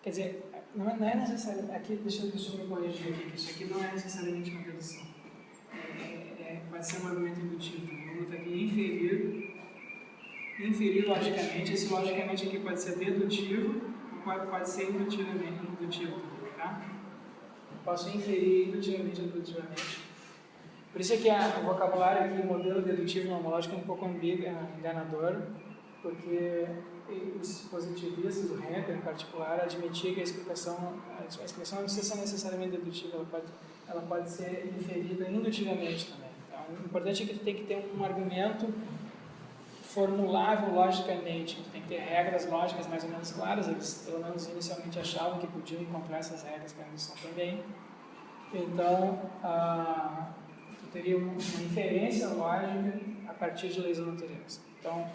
Quer dizer, não é necessário. Aqui, deixa eu me corrigir aqui, que isso aqui não é necessariamente uma dedução. Pode ser um argumento indutivo. Vamos botar aqui inferir logicamente. Esse logicamente aqui pode ser dedutivo ou pode ser indutivo, tá? Posso inferir indutivamente ou dedutivamente. Por isso é que o vocabulário aqui, o modelo dedutivo nomológico é um pouco enganador, porque os positivistas, o Hempel em particular, admitia que a explicação não precisa ser necessariamente dedutiva, ela pode ser inferida indutivamente também. Então, o importante é que tu tem que ter um argumento formulável logicamente, tu tem que ter regras lógicas mais ou menos claras. Eles, pelo menos inicialmente, achavam que podiam encontrar essas regras para a indução também. Então, tu teria uma inferência lógica a partir de leis da natureza. Então,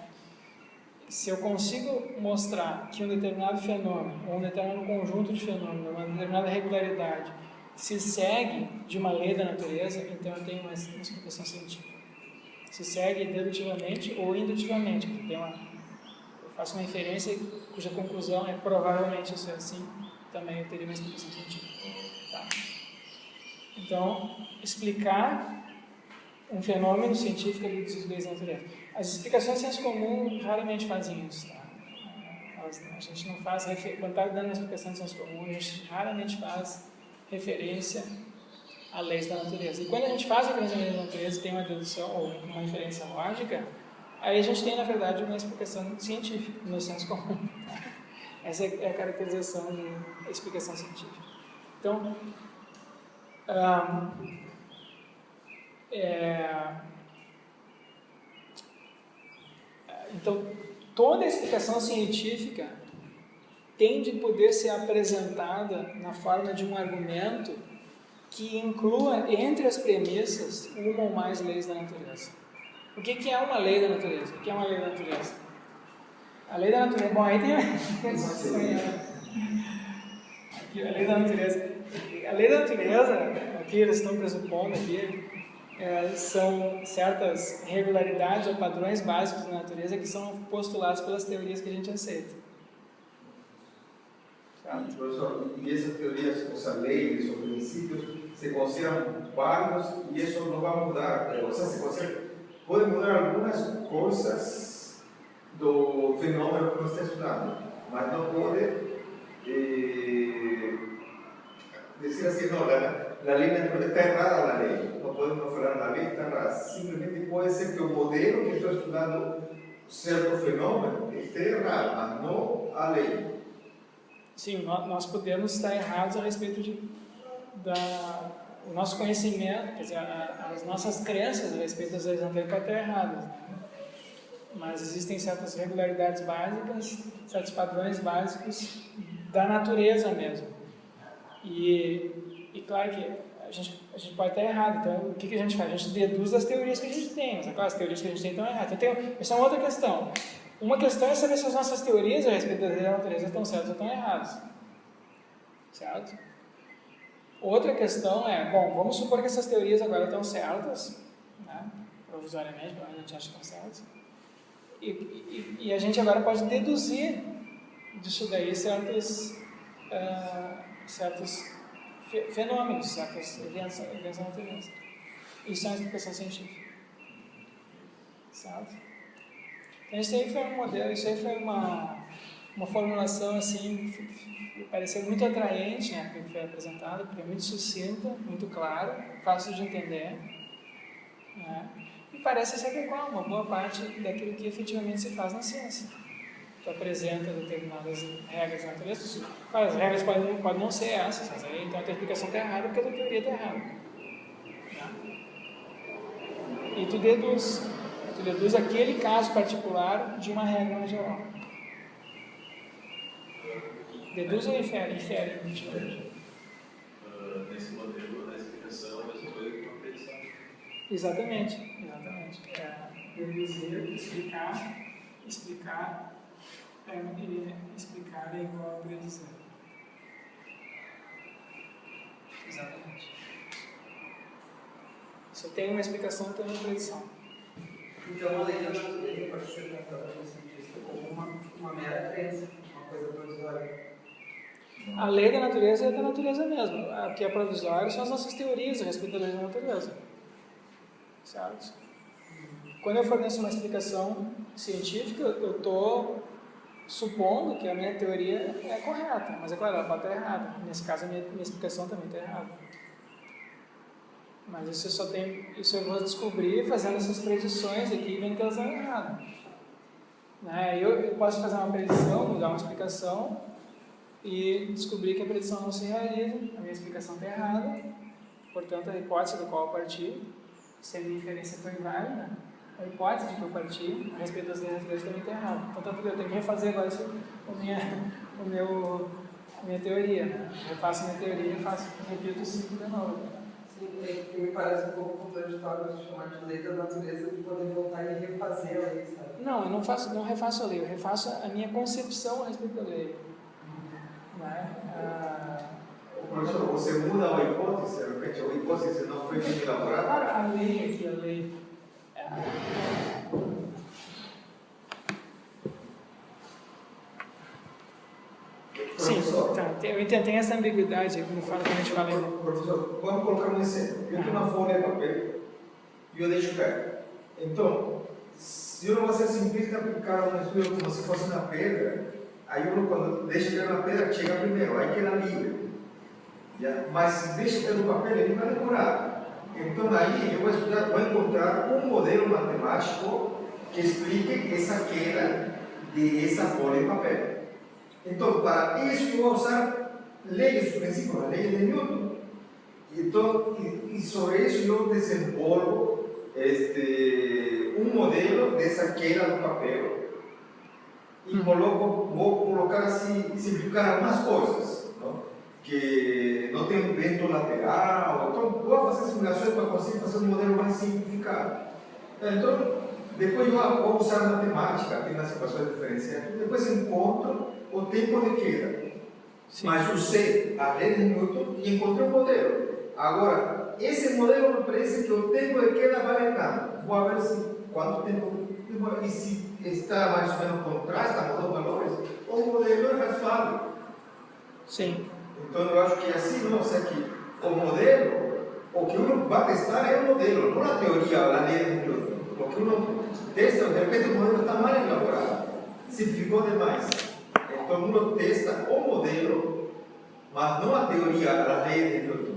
se eu consigo mostrar que um determinado fenômeno, ou um determinado conjunto de fenômenos, uma determinada regularidade, se segue de uma lei da natureza, então eu tenho uma explicação científica. Se segue dedutivamente ou indutivamente. Eu faço uma inferência cuja conclusão é provavelmente isso é assim, também eu teria uma explicação científica. Tá? Então, explicar um fenômeno científico ali das leis da natureza. As explicações de senso comum raramente fazem isso. Tá? A gente não faz, quando está dando uma explicação de senso comum, a gente raramente faz referência a leis da natureza. E quando a gente faz a referência à lei da natureza, tem uma dedução ou uma inferência lógica, aí a gente tem, na verdade, uma explicação científica no senso comum. Essa é a caracterização de explicação científica. Então, toda a explicação científica tem de poder ser apresentada na forma de um argumento que inclua entre as premissas uma ou mais leis da natureza. O que é uma lei da natureza? O que é uma lei da natureza? A lei da natureza... Bom, aí tem aqui, a lei da natureza. A lei da natureza, aqui eles estão pressupondo aqui, são certas regularidades ou padrões básicos da natureza que são postulados pelas teorias que a gente aceita. Profesor, y esas teorías, o sea, leyes o principios, se consideran válidos y eso no va a mudar. O sea, puede mudar algunas cosas do fenómeno que uno está estudando, mas no puede decir así, no, la ley natural está errada, la ley. No podemos falar la ley está errada. Simplemente puede ser que el modelo que estoy estudiando, cierto fenómeno, esté errado, mas no a lei. Sim, nós podemos estar errados a respeito o nosso conhecimento, quer dizer, as nossas crenças a respeito das leis naturais podem estar erradas, né? Mas existem certas regularidades básicas, certos padrões básicos da natureza mesmo. E claro que a gente pode estar errado. Então, o que a gente faz? A gente deduz das teorias que a gente tem, mas claro, as teorias que a gente tem estão erradas. Então, essa é uma outra questão. Uma questão é saber se as nossas teorias a respeito das leis da natureza estão certas ou estão erradas. Certo? Outra questão é, bom, vamos supor que essas teorias agora estão certas, né? Provisoriamente, a gente acha que estão certas, e a gente agora pode deduzir disso daí certos fenômenos, certos eventos da natureza. Isso é uma explicação científica. Certo? Então, isso aí foi um modelo, isso aí foi uma formulação assim, pareceu muito atraente, né, que foi apresentada, porque é muito sucinta, muito clara, fácil de entender, né, e parece se adequar a uma boa parte daquilo que efetivamente se faz na ciência. Tu apresenta determinadas regras da natureza, claro, as regras podem não ser essas, mas aí então a tua explicação está errada porque a tua teoria está errada. Né? E tu deduz aquele caso particular de uma regra no geral. Deduz ou infere? Nesse modelo, a explicação é a mesma coisa que uma predição. Exatamente. Deduzir, explicar é igual a predizer. Exatamente. Se eu tenho uma explicação, eu tenho uma predição. Então, a lei da natureza pode ser tratada pelo cientista como uma mera crença, uma coisa provisória. A lei da natureza é da natureza mesmo. O que é provisório são as nossas teorias a respeito da lei da natureza. Certo? Quando eu forneço uma explicação científica, eu estou supondo que a minha teoria é correta, mas é claro, ela pode estar errada. Nesse caso, a minha explicação também está errada. Mas isso eu vou descobrir fazendo essas predições aqui e vendo que elas estão erradas. Né? Eu posso fazer uma predição, dar uma explicação e descobrir que a predição não se realiza, a minha explicação está errada, portanto, a hipótese do qual eu parti, se a minha inferência foi válida, a hipótese de que eu parti a respeito das leis da natureza também está errada. Então, eu tenho que refazer agora a minha teoria. Né? Eu faço a minha teoria e repito o ciclo de novo. Sim, me parece um pouco contraditório você chamar de lei da natureza de poder voltar e refazer a lei, sabe? Não, eu não refaço a lei, eu refaço a minha concepção a respeito da lei. Né? Professor, você muda a hipótese, de repente a hipótese não foi bem elaborada? Claro, a lei aqui, a lei. Sim, tá, eu entendo, tem essa ambiguidade quando a gente fala em... Professor, vamos colocar um exemplo. Eu tenho uma folha de papel e eu deixo cair. Então, se eu não vou ser simplista aplicar um estudo como se fosse uma pedra, aí eu, quando deixa cair na pedra, chega primeiro, aí queda livre. Mas se deixa cair no papel, ele vai demorar. Então, aí eu vou encontrar um modelo matemático que explique essa queda dessa folha de papel. Então, para isso eu vou usar leis, princípios, a lei de Newton. Então, e sobre isso eu desenvolvo um modelo dessa queda do papel e vou colocar assim, simplificar algumas coisas, não? Que não tem um vento lateral. Então, vou fazer simulações para conseguir fazer um modelo mais simplificado. Então, depois eu vou usar matemática aqui nas equações diferenciais. Depois encontro o tempo de queda. Sim. Mas usei a lei de Newton e encontrei um modelo. Agora, esse modelo me parece que o tempo de queda vale nada. Vou ver se quanto tempo e se está mais ou menos contraste, está mudando valores, o modelo é razoável. Sim. Então eu acho que assim, não sei que o modelo, o que uno vai testar é o modelo, não a teoria, a lei de Newton. O que uno testa, de repente o modelo está mal elaborado, simplificou demais. Então uno testa o modelo, mas não a teoria, a lei de Newton.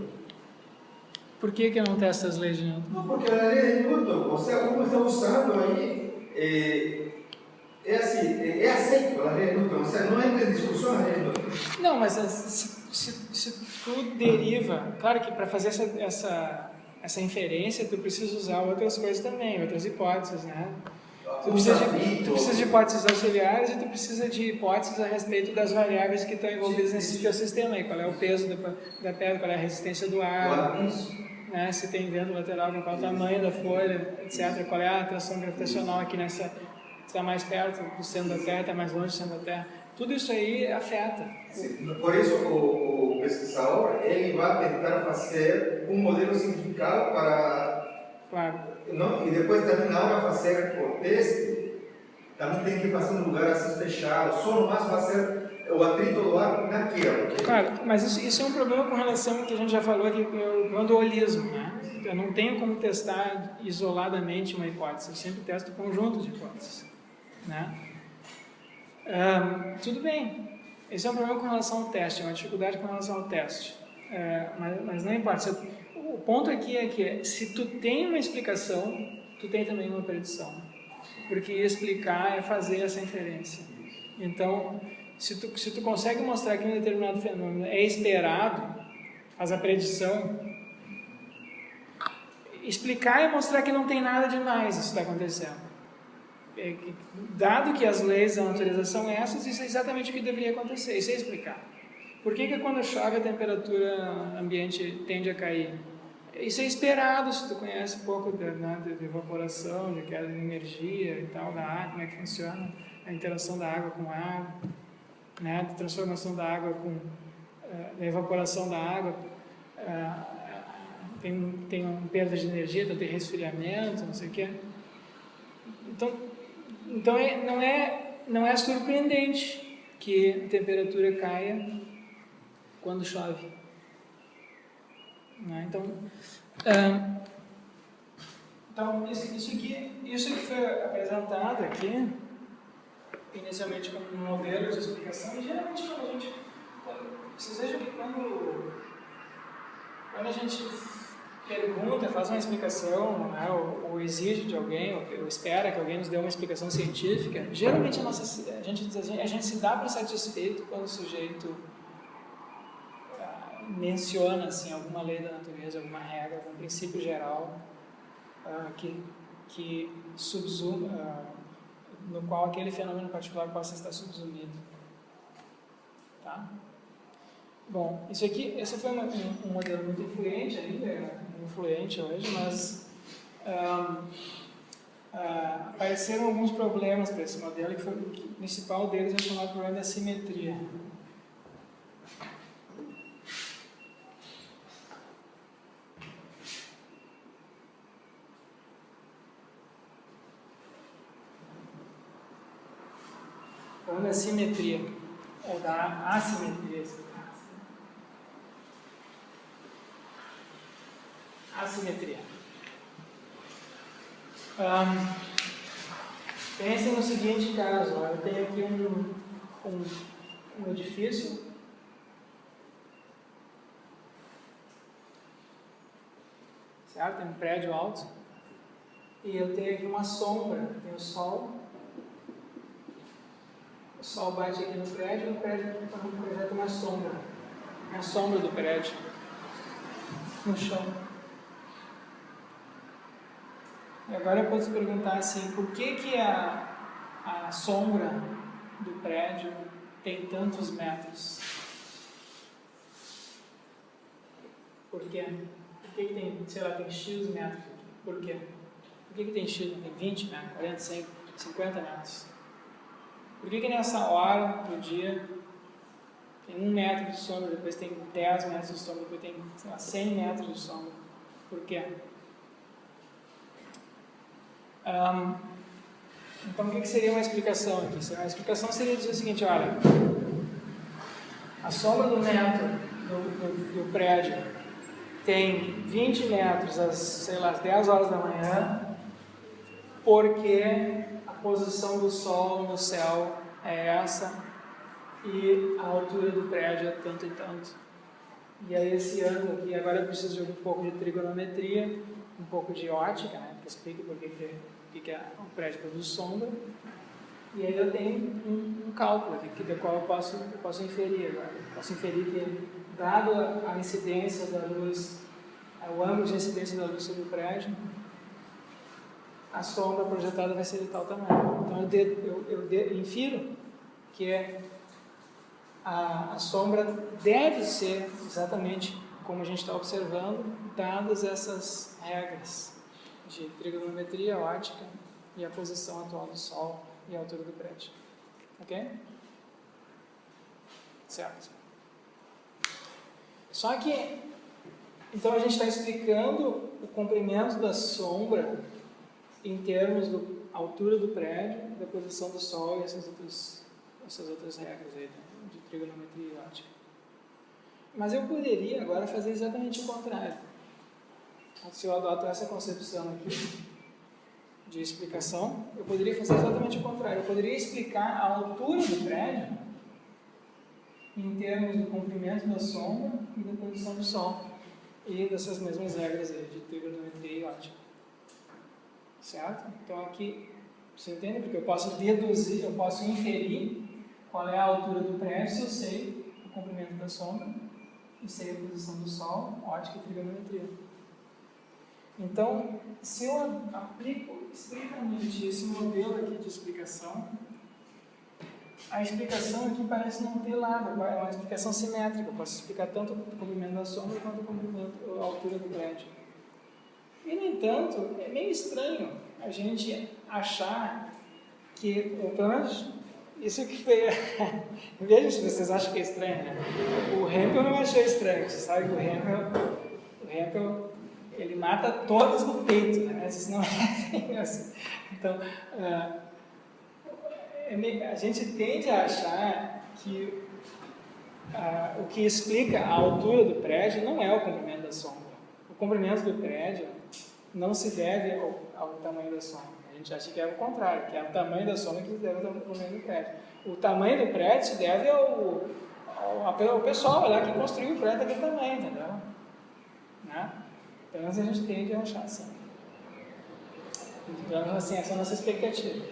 Por que não testa as leis de Newton? Não, porque a lei de Newton, você como está usando aí, é assim, é aceito a lei de Newton, você não entra em discussão a lei de Newton. Não, mas se tu deriva, claro que para fazer essa inferência tu precisa usar outras coisas também, outras hipóteses, né? Tu precisa de hipóteses auxiliares e tu precisa de hipóteses a respeito das variáveis que estão envolvidas nesse teu sistema aí, qual é o peso da pedra, qual é a resistência do ar, né? Se tem vento lateral, qual é o tamanho da folha, etc. Qual é a atração gravitacional aqui nessa, está mais perto do centro da Terra, está mais longe do centro da Terra. Tudo isso aí afeta. Sim, por isso o pesquisador ele vai tentar fazer um modelo simplificado para... Claro. Não, e depois também na hora de fazer o teste, também tem que fazer um lugar assim fechado, só no máximo fazer o atrito do ar naquilo. Porque... Claro, mas isso é um problema com relação ao que a gente já falou aqui, o dualismo, né? Eu não tenho como testar isoladamente uma hipótese, eu sempre testo conjunto de hipóteses, né? Tudo bem, esse é um problema com relação ao teste, é uma dificuldade com relação ao teste, mas não importa. O ponto aqui é que se tu tem uma explicação, tu tem também uma predição, porque explicar é fazer essa inferência. Então, se tu consegue mostrar que um determinado fenômeno é esperado, faz a predição, explicar é mostrar que não tem nada demais isso está acontecendo. Dado que as leis da natureza são essas, isso é exatamente o que deveria acontecer, isso é explicar. Por que quando chove a temperatura ambiente tende a cair? Isso é esperado se tu conhece um pouco de evaporação, de queda de energia e tal, da água, como é que funciona a interação da água com a água, né, de transformação da água com a evaporação da água, tem uma perda de energia, então tem resfriamento, não sei o quê. Então não é surpreendente que a temperatura caia quando chove. Né? Então isso que foi apresentado aqui, inicialmente como um modelo de explicação, e geralmente vocês vejam que quando a gente pergunta, faz uma explicação, né, ou exige de alguém, ou espera que alguém nos dê uma explicação científica, geralmente a gente diz assim, a gente se dá por satisfeito quando o sujeito menciona assim, alguma lei da natureza, alguma regra, algum princípio geral que subsume, no qual aquele fenômeno particular possa estar subsumido. Tá? Bom, esse foi um modelo muito influente ainda, influente hoje, mas apareceram alguns problemas para esse modelo, que o principal deles é o chamado problema da simetria. O problema da simetria, ou da assimetria. Assimetria. Pensem no seguinte caso, eu tenho aqui um edifício, certo? Tem um prédio alto, e eu tenho aqui uma sombra, tem o sol bate aqui no prédio, e o prédio projeta uma sombra, a sombra do prédio no chão. E agora eu posso perguntar assim, por que a sombra do prédio tem tantos metros? Por quê? Por que tem, sei lá, tem X metros aqui? Por quê? Por que tem X? Tem 20 metros, 40, 100, 50 metros? Por que nessa hora do dia tem 1 metro de sombra, depois tem 10 metros de sombra, depois tem, sei lá, 100 metros de sombra? Por quê? Então, o que seria uma explicação aqui? A explicação seria dizer o seguinte, olha, a sombra do metro do prédio tem 20 metros às, sei lá, às 10 horas da manhã, porque a posição do sol no céu é essa e a altura do prédio é tanto e tanto. E aí esse ângulo aqui, agora eu preciso de um pouco de trigonometria, um pouco de ótica, né, que explica por que o prédio produz sombra, e aí eu tenho um cálculo aqui, do qual eu posso inferir agora. Posso inferir que, dado a incidência da luz, o ângulo de incidência da luz sobre o prédio, a sombra projetada vai ser de tal tamanho. Então eu infiro que a sombra deve ser exatamente como a gente está observando, dadas essas regras de trigonometria, ótica e a posição atual do Sol e a altura do prédio. Ok? Certo. Só que, então a gente está explicando o comprimento da sombra em termos da altura do prédio, da posição do Sol e essas outras regras aí de trigonometria e ótica. Mas eu poderia agora fazer exatamente o contrário. Se eu adoto essa concepção aqui de explicação, eu poderia fazer exatamente o contrário. Eu poderia explicar a altura do prédio em termos do comprimento da sombra e da posição do Sol e dessas mesmas regras aí de trigonometria e ótica. Certo? Então aqui, você entende? Porque eu posso deduzir, eu posso inferir qual é a altura do prédio se eu sei o comprimento da sombra e sei a posição do Sol, ótica e trigonometria. Então, se eu aplico estritamente esse modelo aqui de explicação, a explicação aqui parece não ter lado, é uma explicação simétrica. Eu posso explicar tanto o comprimento da sombra quanto a altura do prédio. E, no entanto, é meio estranho a gente achar que, pelo menos, isso que foi... Veja se vocês acham que é estranho, né? O Hempel não achou estranho. Você sabe que o Hempel ele mata todas no peito, né? Mas isso não é assim. Então, a gente tende a achar que o que explica a altura do prédio não é o comprimento da sombra. O comprimento do prédio não se deve ao tamanho da sombra. A gente acha que é o contrário, que é o tamanho da sombra que se deve ao comprimento do prédio. O tamanho do prédio se deve ao pessoal lá que construiu o prédio daquele tamanho, entendeu? Né? Pelo menos a gente tende a achar assim. Então, assim, essa é a nossa expectativa.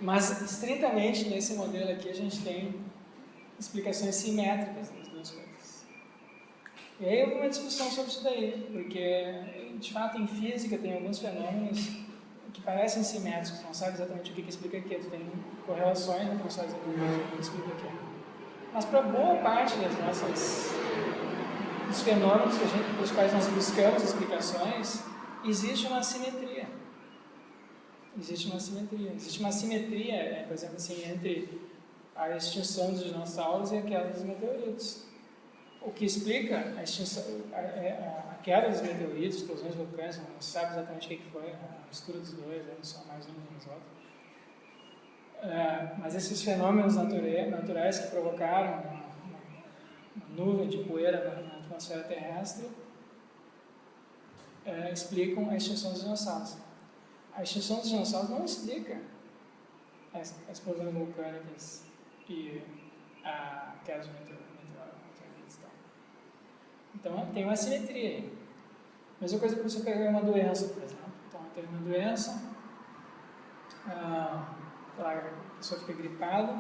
Mas, estritamente, nesse modelo aqui, a gente tem explicações simétricas das duas coisas. E aí houve uma discussão sobre isso daí, porque, de fato, em física tem alguns fenômenos que parecem simétricos, não sabe exatamente o que explica aqui, tu tem correlações, não sabe exatamente o que explica aqui. Mas para boa parte dos fenômenos dos quais nós buscamos explicações, existe uma simetria. Existe uma simetria, por exemplo, assim, entre a extinção dos dinossauros e a queda dos meteoritos. O que explica a queda dos meteoritos, explosões vulcânicas, não se sabe exatamente o que foi, a mistura dos dois, não só mais um menos outro. Mas esses fenômenos naturais que provocaram uma nuvem de poeira na atmosfera terrestre explicam a extinção dos dinossauros. A extinção dos dinossauros não explica as explosões vulcânicas e a queda de meteoritos. Então, tem uma simetria aí. Mesma coisa que você pegar uma doença, por exemplo. Então, tem uma doença, a pessoa fica gripada,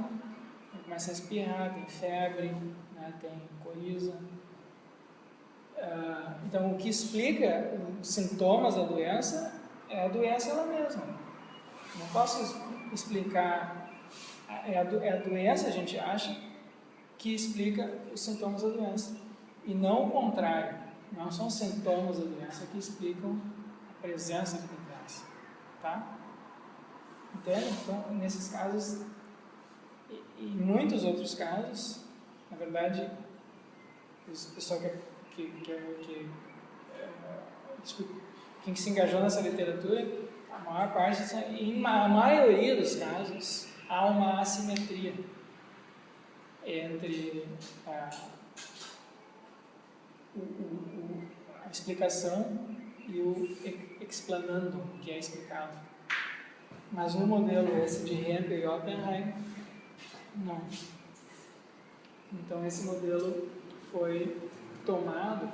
começa a espirrar, tem febre, né, tem coriza. Então, o que explica os sintomas da doença é a doença ela mesma. Não posso explicar. É a doença, a gente acha, que explica os sintomas da doença. E não o contrário. Não são sintomas da doença que explicam a presença de doença. Tá? Entende? Então, nesses casos, e em muitos outros casos, na verdade, o pessoal quem se engajou nessa literatura, a maior parte, a maioria dos casos, há uma assimetria entre a explicação e o explanando, que é explicado. Mas no modelo esse de Hempel e Oppenheim, não. Então esse modelo foi tomado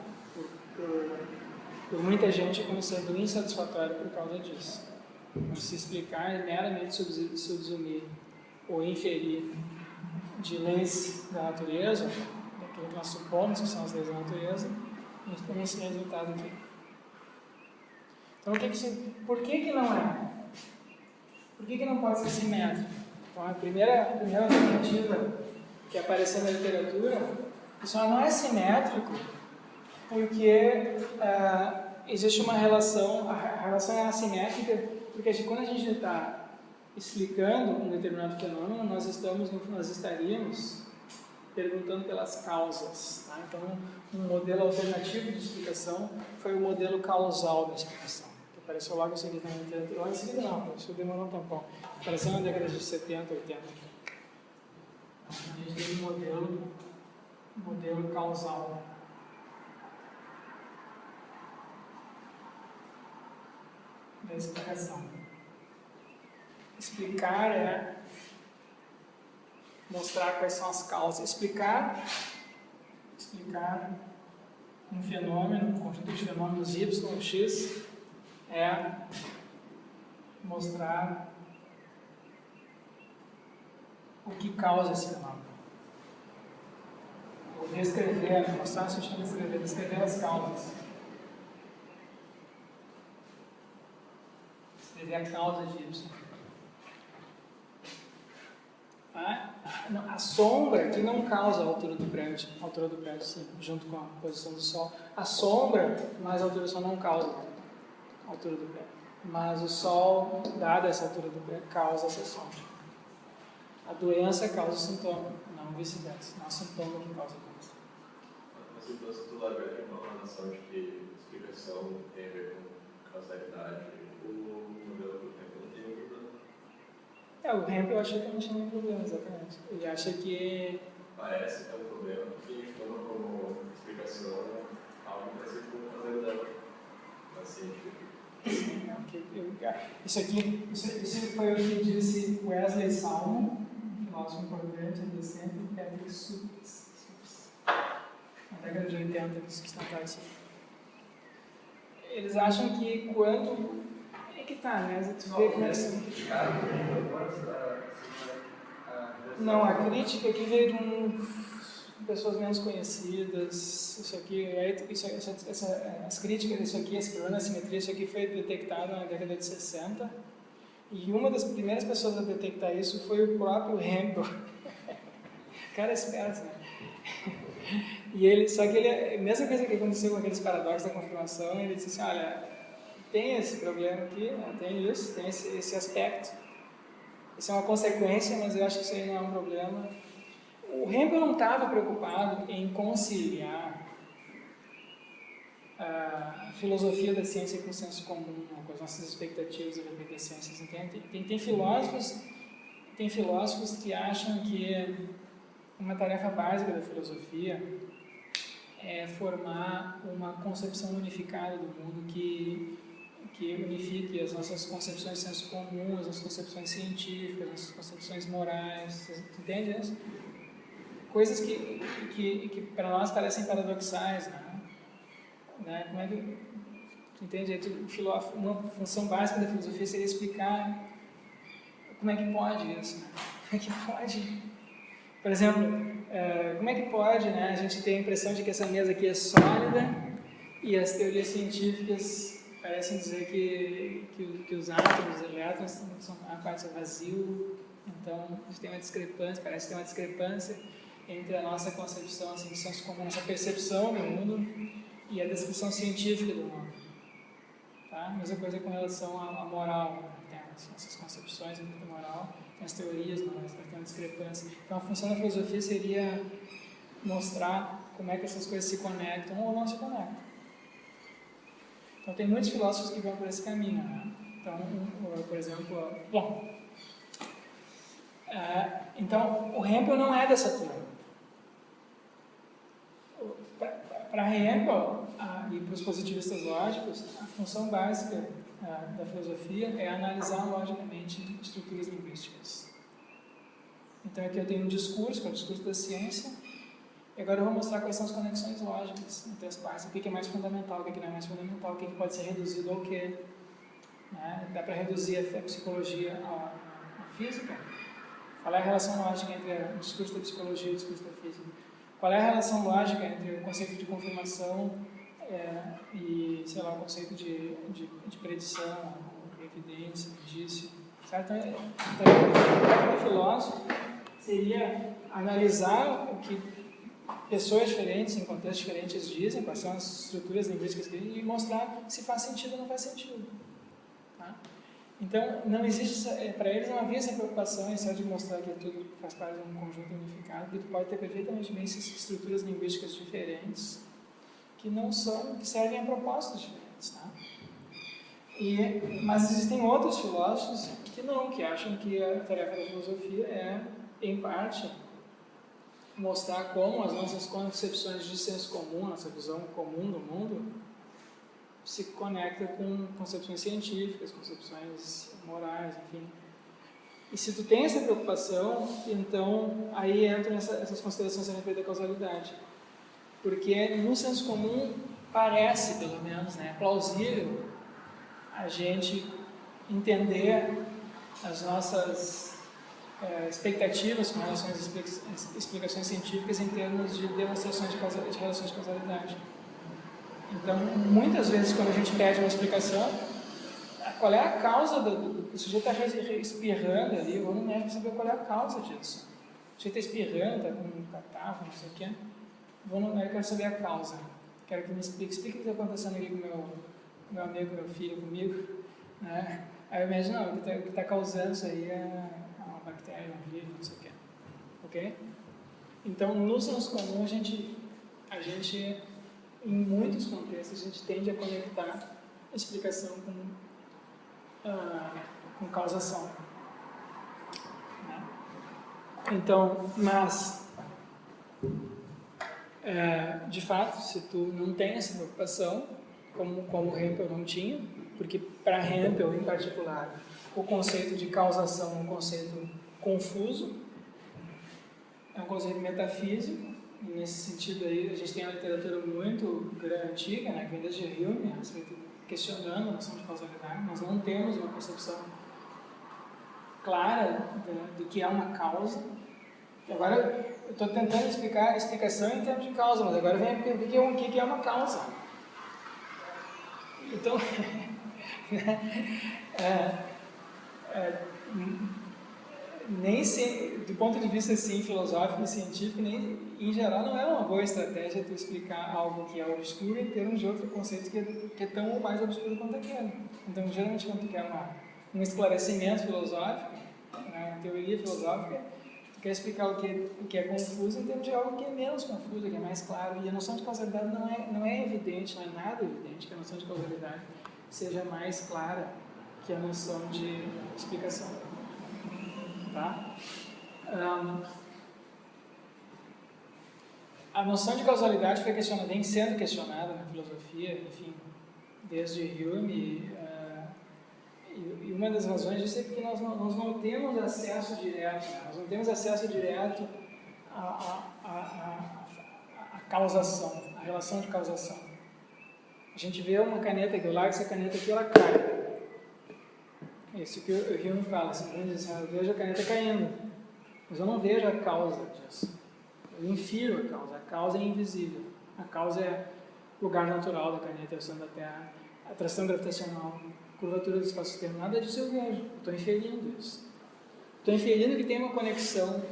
por muita gente como sendo insatisfatório por causa disso. Não se explicar é meramente subsumir ou inferir de leis da natureza, daquilo que nós supomos que são as leis da natureza, e tem esse resultado aqui. Então, por que não é? Por que não pode ser simétrico? Então, a primeira alternativa que apareceu na literatura, isso não é simétrico, porque existe uma relação, a relação é assimétrica, porque quando a gente está explicando um determinado fenômeno, nós estaríamos perguntando pelas causas. Tá? Então, um modelo alternativo de explicação foi o modelo causal da explicação, que apareceu logo em seguida na literatura. Logo em seguida não, isso demorou um tempão. Apareceu na década de 70, 80. A gente teve um modelo causal. Da explicação. Explicar é mostrar quais são as causas. Explicar um fenômeno, um conjunto de fenômenos Y ou X, é mostrar o que causa esse fenômeno. Ou descrever, mostrar o sentido de descrever as causas. Descrever a causa de Y. A sombra que não causa a altura do prédio sim, junto com a posição do Sol. A sombra mais a altura do Sol não causa a altura do prédio, mas o Sol, dada essa altura do prédio, causa essa sombra. A doença causa o sintoma, não vice-versa, não é o sintoma que causa a doença. Mas então, se tu largar de mão na sorte que explicação tem a ver com causalidade, o modelo do tempo não tem nenhum problema. O Hempel eu achei que não tinha nenhum problema, exatamente. Ele acha que... Parece que é um problema que toma como explicação algo parecido com causalidade, mas científica. Sim, isso foi o que disse Wesley Salmon, um filósofo importante, ele sempre Patrick Supes. Na década de 80 eles sustentaram isso. Eles acham que quando... É que tá, né? Tu vê como é que... Não, a crítica aqui veio de pessoas menos conhecidas. Isso aqui, as críticas disso aqui, esse problema da simetria, isso aqui foi detectado na década de 60. E uma das primeiras pessoas a detectar isso foi o próprio Hempel. O cara é esperto, né? Só que a mesma coisa que aconteceu com aqueles paradoxos da confirmação, ele disse assim, olha, tem esse problema aqui, tem isso, tem esse aspecto. Isso é uma consequência, mas eu acho que isso aí não é um problema. O Hempel não estava preocupado em conciliar a filosofia da ciência com o senso comum, com as nossas expectativas a respeito das ciências, entende? Tem filósofos que acham que uma tarefa básica da filosofia é formar uma concepção unificada do mundo que unifique as nossas concepções de senso comum, as nossas concepções científicas, as nossas concepções morais, entende isso? Coisas que para nós parecem paradoxais, né? Como é que, entende? Uma função básica da filosofia seria explicar como é que pode isso, né? Como é que pode? Por exemplo, como é que pode, né, a gente ter a impressão de que essa mesa aqui é sólida e as teorias científicas parecem dizer que os átomos, os elétrons, a parte é vazio, então a gente tem uma discrepância, parece ter uma discrepância entre a nossa concepção, assim, de senso comum, nossa percepção do mundo e a descrição científica do mundo. Tá? Mesma coisa com relação à moral, tem as nossas concepções da moral, tem as teorias, tem uma discrepância. Então a função da filosofia seria mostrar como é que essas coisas se conectam ou não se conectam. Então tem muitos filósofos que vão por esse caminho, né? Então, por exemplo, então o Hempel não é dessa turma. Para Hempel e para os positivistas lógicos, a função básica da filosofia é analisar logicamente estruturas linguísticas. Então aqui eu tenho um discurso, que é o discurso da ciência, e agora eu vou mostrar quais são as conexões lógicas entre as partes, o que é mais fundamental, o que não é mais fundamental, o que pode ser reduzido ao quê. Né? Dá para reduzir a psicologia à física? Qual é a relação lógica entre o discurso da psicologia e o discurso da física? Qual é a relação lógica entre o conceito de confirmação e, sei lá, o conceito de predição, evidência, indício? Certo? Então, o filósofo seria analisar o que pessoas diferentes, em contextos diferentes, dizem, quais são as estruturas linguísticas que e mostrar se faz sentido ou não faz sentido. Tá? Então, não existe, para eles não havia essa preocupação em só de mostrar que tudo faz parte de um conjunto unificado, que tu pode ter perfeitamente bem essas estruturas linguísticas diferentes, que servem a propósitos diferentes. Tá? Mas existem outros filósofos que acham que a tarefa da filosofia é, em parte, mostrar como as nossas concepções de senso comum, nossa visão comum do mundo, se conecta com concepções científicas, concepções morais, enfim. E se tu tem essa preocupação, então aí entram essas considerações a respeito da causalidade. Porque no senso comum parece, pelo menos, né, plausível a gente entender as nossas expectativas com relação às explicações científicas em termos de demonstrações de relações de causalidade. Então, muitas vezes, quando a gente pede uma explicação, qual é a causa o sujeito está espirrando ali, eu vou no médico saber qual é a causa disso. O sujeito está espirrando, está com um catarro, não sei o quê. Vou no médico, quero saber a causa. Quero que me explique o que está acontecendo aqui com o meu amigo, meu filho, comigo. Né? Aí eu imagino, não, o que está causando isso aí é uma bactéria, um vírus, não sei o quê. Ok? Então, no senso comum, a gente em muitos contextos, a gente tende a conectar a explicação com causação. Né? Então, mas, de fato, se tu não tem essa preocupação, como Hempel não tinha, porque para Hempel, em particular, o conceito de causação é um conceito confuso, é um conceito metafísico, e nesse sentido aí a gente tem uma literatura muito antiga, né, que vem desde Hume, questionando a noção de causalidade. Nós não temos uma concepção clara do que é uma causa. E agora eu estou tentando explicar a explicação em termos de causa, mas agora vem o que é uma causa. Então, nem do ponto de vista assim, filosófico e científico, nem, em geral, não é uma boa estratégia tu explicar algo que é obscuro em termos de outro conceito que é tão ou mais obscuro quanto aquele. Então, geralmente, quando tu quer um esclarecimento filosófico, uma teoria filosófica, tu quer explicar o que é confuso em termos de algo que é menos confuso, que é mais claro. E a noção de causalidade não é evidente, não é nada evidente que a noção de causalidade seja mais clara que a noção de explicação. Tá? A noção de causalidade vem sendo questionada na filosofia, enfim, desde Hume, e uma das razões disso é porque nós não temos acesso direto, né? Nós não temos acesso direto à causação, à relação de causação. A gente vê uma caneta aqui, eu largo essa caneta aqui, ela cai. Isso que o Hume fala, assim, eu vejo a caneta caindo, mas eu não vejo a causa disso. Eu infiro a causa é invisível. A causa é o lugar natural da caneta, a ação da Terra, a atração gravitacional, a curvatura do espaço-tempo, nada disso eu vejo, estou inferindo isso. Estou inferindo que tem uma conexão,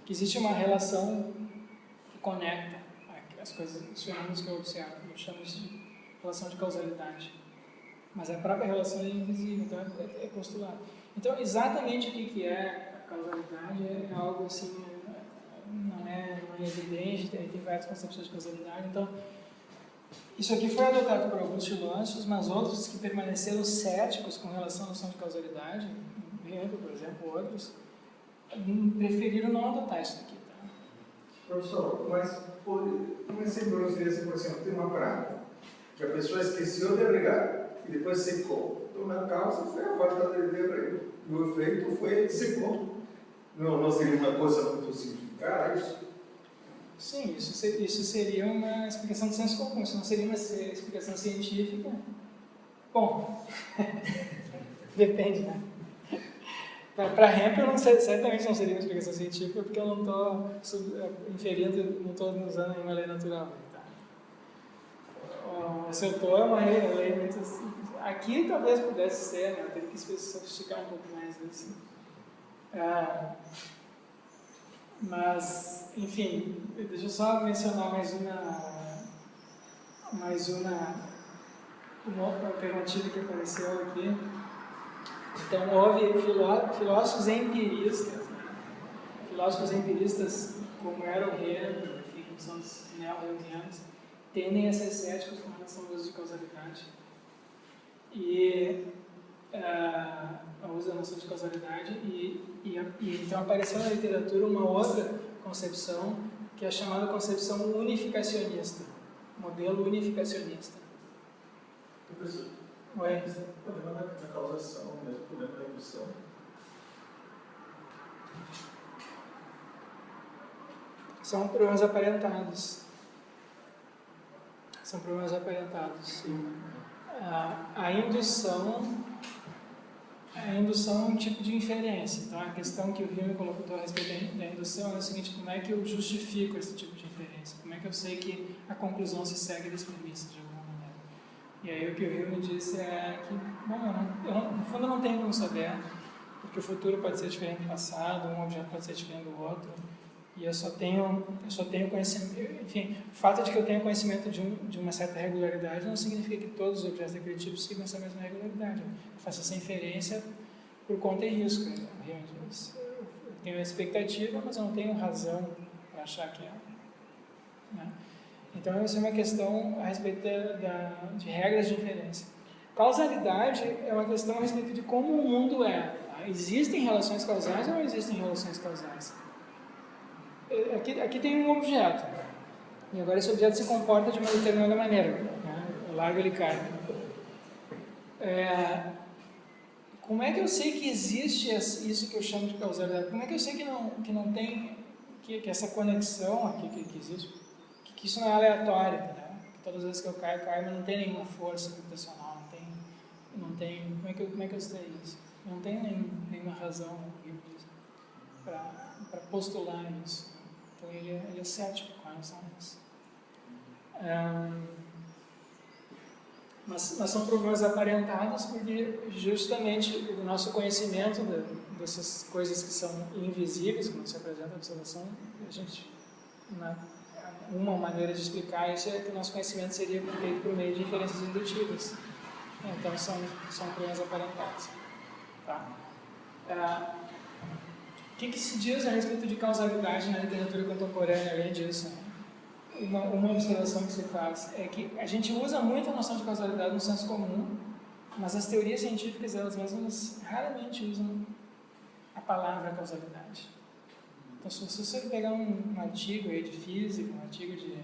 que existe uma relação que conecta as coisas, os fenômenos que eu observo. Eu chamo isso de relação de causalidade. Mas a própria relação é invisível, então é postulado. Então, exatamente o que é a causalidade é algo assim, não é evidente, tem várias concepções de causalidade. Então, isso aqui foi adotado por alguns filósofos, mas outros que permaneceram céticos com relação à noção de causalidade, por exemplo, outros, preferiram não adotar isso aqui. Tá? Professor, mas um exemplo não seria assim, por exemplo, tem uma praga que a pessoa esqueceu de regar e depois secou. Então, na causa foi a falta de rego. E o efeito foi secou. Não seria uma coisa muito simplificada isso? Sim, isso seria uma explicação de senso comum, isso não seria uma explicação científica. Bom, depende, né? Para Hempel, certamente não seria uma explicação científica, porque eu não estou inferindo, não estou usando nenhuma lei natural. Se eu estou, é uma lei muito simples. Aqui talvez pudesse ser, né? Eu teria que sofisticar um pouco mais isso. Mas, enfim, deixa eu só mencionar mais uma alternativa que apareceu aqui. Então, houve filósofos empiristas, né? Filósofos empiristas, como era o Hempel, enfim, que são os neo-hempelianos, tendem a ser céticos com relação ao uso de causalidade. E ao uso da noção de causalidade, e então apareceu na literatura uma outra concepção, que é a chamada concepção unificacionista, modelo unificacionista. Professor, Oi? o problema da causação, o mesmo problema da indução. São problemas aparentados. São problemas aparentados, sim. A indução é um tipo de inferência. Então, a questão que o Hume colocou a respeito da indução é o seguinte: como é que eu justifico esse tipo de inferência? Como é que eu sei que a conclusão se segue das premissas, de alguma maneira? E aí, o que o Hume disse é que, bom, no fundo, eu não tenho como saber, porque o futuro pode ser diferente do passado, um objeto pode ser diferente do outro, e eu só tenho conhecimento. Enfim, o fato de que eu tenha conhecimento de uma certa regularidade não significa que todos os objetos daquele tipo sigam essa mesma regularidade. Eu faço essa inferência por conta e risco. Eu tenho a expectativa, mas eu não tenho razão para achar que é. Né? Então, essa é uma questão a respeito de regras de inferência. Causalidade é uma questão a respeito de como o mundo é. Tá? Existem relações causais ou não existem relações causais? Aqui tem um objeto. E agora esse objeto se comporta de uma determinada maneira. Né? Eu largo, ele cai. Como é que eu sei que existe isso que eu chamo de causalidade? Como é que eu sei que não tem, que essa conexão aqui que existe, que isso não é aleatório, entendeu? Que todas as vezes que eu caio, mas não tem nenhuma força gravitacional, não tem, como é que eu sei isso? Não tem nenhuma razão para postular isso. Então ele é cético com relação a isso. Mas são problemas aparentados porque justamente o nosso conhecimento dessas coisas que são invisíveis, que não se apresentam à observação, uma maneira de explicar isso é que o nosso conhecimento seria feito por meio de inferências indutivas. Então são problemas aparentados. Tá? O que se diz a respeito de causalidade na literatura contemporânea, além disso? Uma observação que se faz é que a gente usa muito a noção de causalidade no senso comum, mas as teorias científicas, elas mesmas, raramente usam a palavra causalidade. Então, se você pegar um artigo aí de física, um artigo de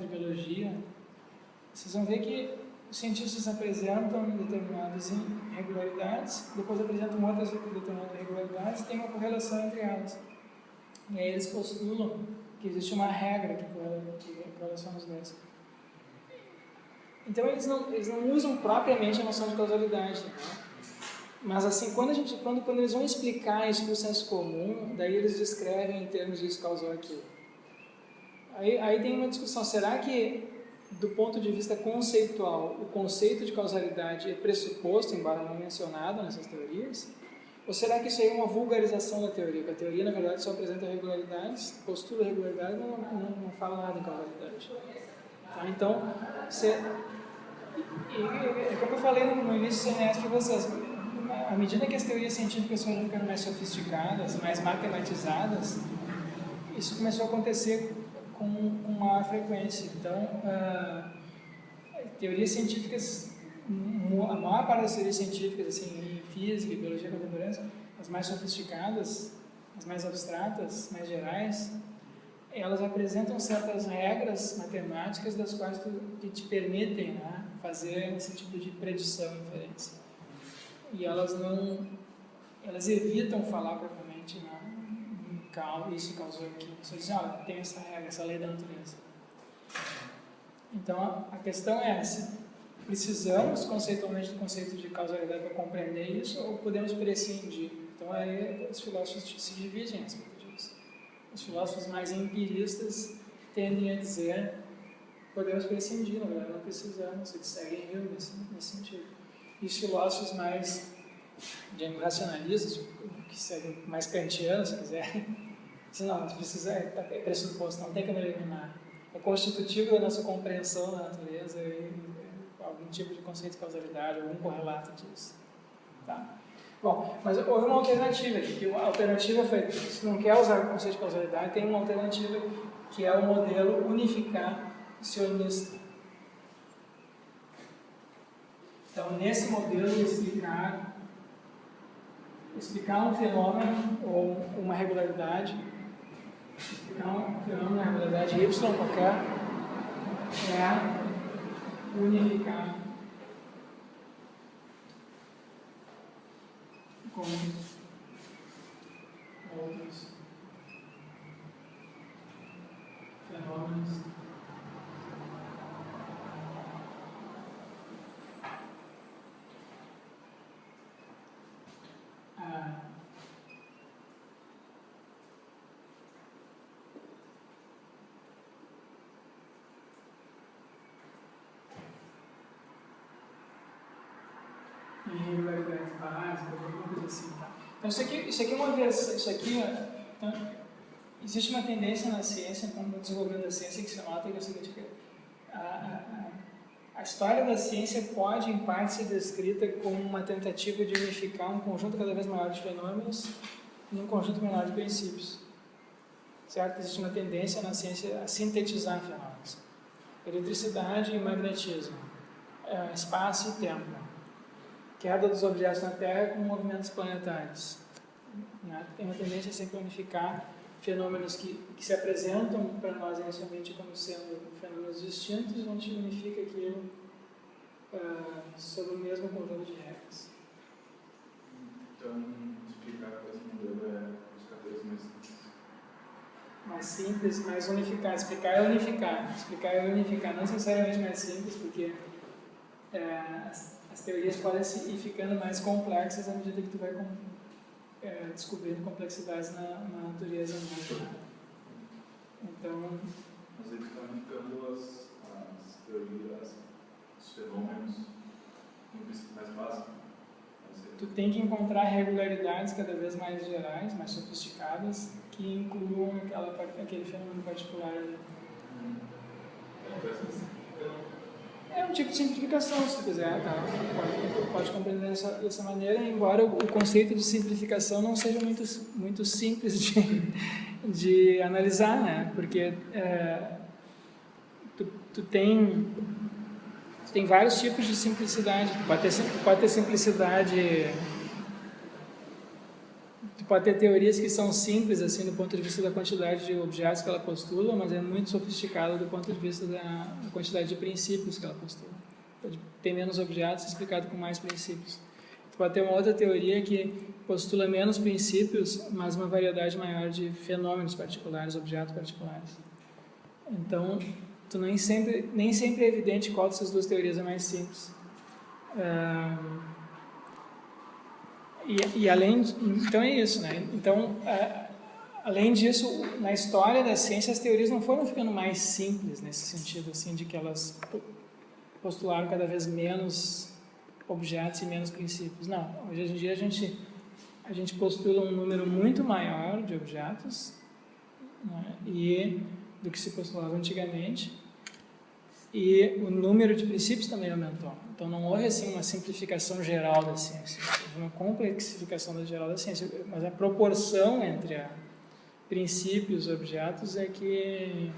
biologia, vocês vão ver que os cientistas apresentam determinadas irregularidades, depois apresentam outras determinadas irregularidades e tem uma correlação entre elas. E aí eles postulam que existe uma regra que correlaciona os dois. Então eles não usam propriamente a noção de causalidade, né? Mas assim, quando eles vão explicar isso para o senso comum, daí eles descrevem em termos de isso causou aquilo. Aí tem uma discussão, será que do ponto de vista conceitual o conceito de causalidade é pressuposto, embora não mencionado nessas teorias? Ou será que isso aí é uma vulgarização da teoria? Que a teoria, na verdade, só apresenta regularidades, postula regularidade, mas não fala nada em causalidade. Tá? Então, como eu falei no início do semestre para vocês, à medida que as teorias científicas foram ficando mais sofisticadas, mais matematizadas, isso começou a acontecer com maior frequência. Então, teorias científicas, a maior parte das teorias científicas, assim, em física e biologia contemporânea, as mais sofisticadas, as mais abstratas, mais gerais, elas apresentam certas regras matemáticas das quais que te permitem, né, fazer esse tipo de predição e inferência. E elas evitam falar propriamente, né, isso causou aquilo. Você diz, olha, tem essa regra, essa lei da natureza. Então, a questão é se precisamos conceitualmente do conceito de causalidade para compreender isso ou podemos prescindir. Então, aí os filósofos se dividem a respeito disso. Os filósofos mais empiristas tendem a dizer podemos prescindir, na verdade não precisamos, eles seguem Hume nesse sentido. E os filósofos mais racionalistas, que seguem mais kantianos, se quiserem, dizem, não, precisa, é pressuposto, não tem como eliminar. É constitutivo da nossa compreensão da natureza e algum tipo de conceito de causalidade, algum correlato disso. Tá? Bom, mas houve uma alternativa aqui, que a alternativa foi, se não quer usar o conceito de causalidade, tem uma alternativa que é o modelo unificacionista. Então, nesse modelo, explicar um fenômeno ou uma regularidade, explicar um fenômeno, uma regularidade y qualquer, é unificar com outros fenômenos irregularidades básicas, alguma coisa assim, tá? Então isso aqui é uma versão, então, existe uma tendência na ciência, no desenvolvimento da ciência, que se nota que é o seguinte, que a história da ciência pode, em parte, ser descrita como uma tentativa de unificar um conjunto cada vez maior de fenômenos em um conjunto menor de princípios. certo? Existe uma tendência na ciência a sintetizar fenômenos. Eletricidade e magnetismo, espaço e tempo, queda dos objetos na Terra com movimentos planetários. Né? Tem uma tendência a sempre unificar fenômenos que se apresentam para nós inicialmente como sendo fenômenos distintos, a gente unifica aquilo sobre o mesmo conjunto de regras. Então, explicar com esse modelo é buscar coisas mais simples. Mais simples, mais unificar. Explicar é unificar. Explicar é unificar. Não necessariamente mais simples, porque as teorias podem ir ficando mais complexas à medida que tu vai descobrindo complexidades na natureza humana. Então... Mas ele está unificando as teorias, os fenômenos mais básicos. Tu tem que encontrar regularidades cada vez mais gerais, mais sofisticadas, que incluam aquele fenômeno particular ali. É um tipo de simplificação, se tu quiser, tá? Pode compreender dessa maneira, embora o conceito de simplificação não seja muito simples de analisar, né? Porque tu tem vários tipos de simplicidade. Tu pode ter simplicidade... Tu pode ter teorias que são simples, assim, do ponto de vista da quantidade de objetos que ela postula, mas é muito sofisticada do ponto de vista da quantidade de princípios que ela postula. Pode ter menos objetos explicado com mais princípios. Tu pode ter uma outra teoria que postula menos princípios, mas uma variedade maior de fenômenos particulares, objetos particulares. Então, nem sempre é evidente qual dessas duas teorias é mais simples. Então é isso, né? Então, além disso, na história da ciência, as teorias não foram ficando mais simples nesse sentido, assim, de que elas postularam cada vez menos objetos e menos princípios. Não, hoje em dia a gente postula um número muito maior de objetos, né, do que se postulava antigamente, e o número de princípios também aumentou. Então não houve assim uma simplificação geral da ciência, houve uma complexificação geral da ciência, mas a proporção entre princípios e objetos é que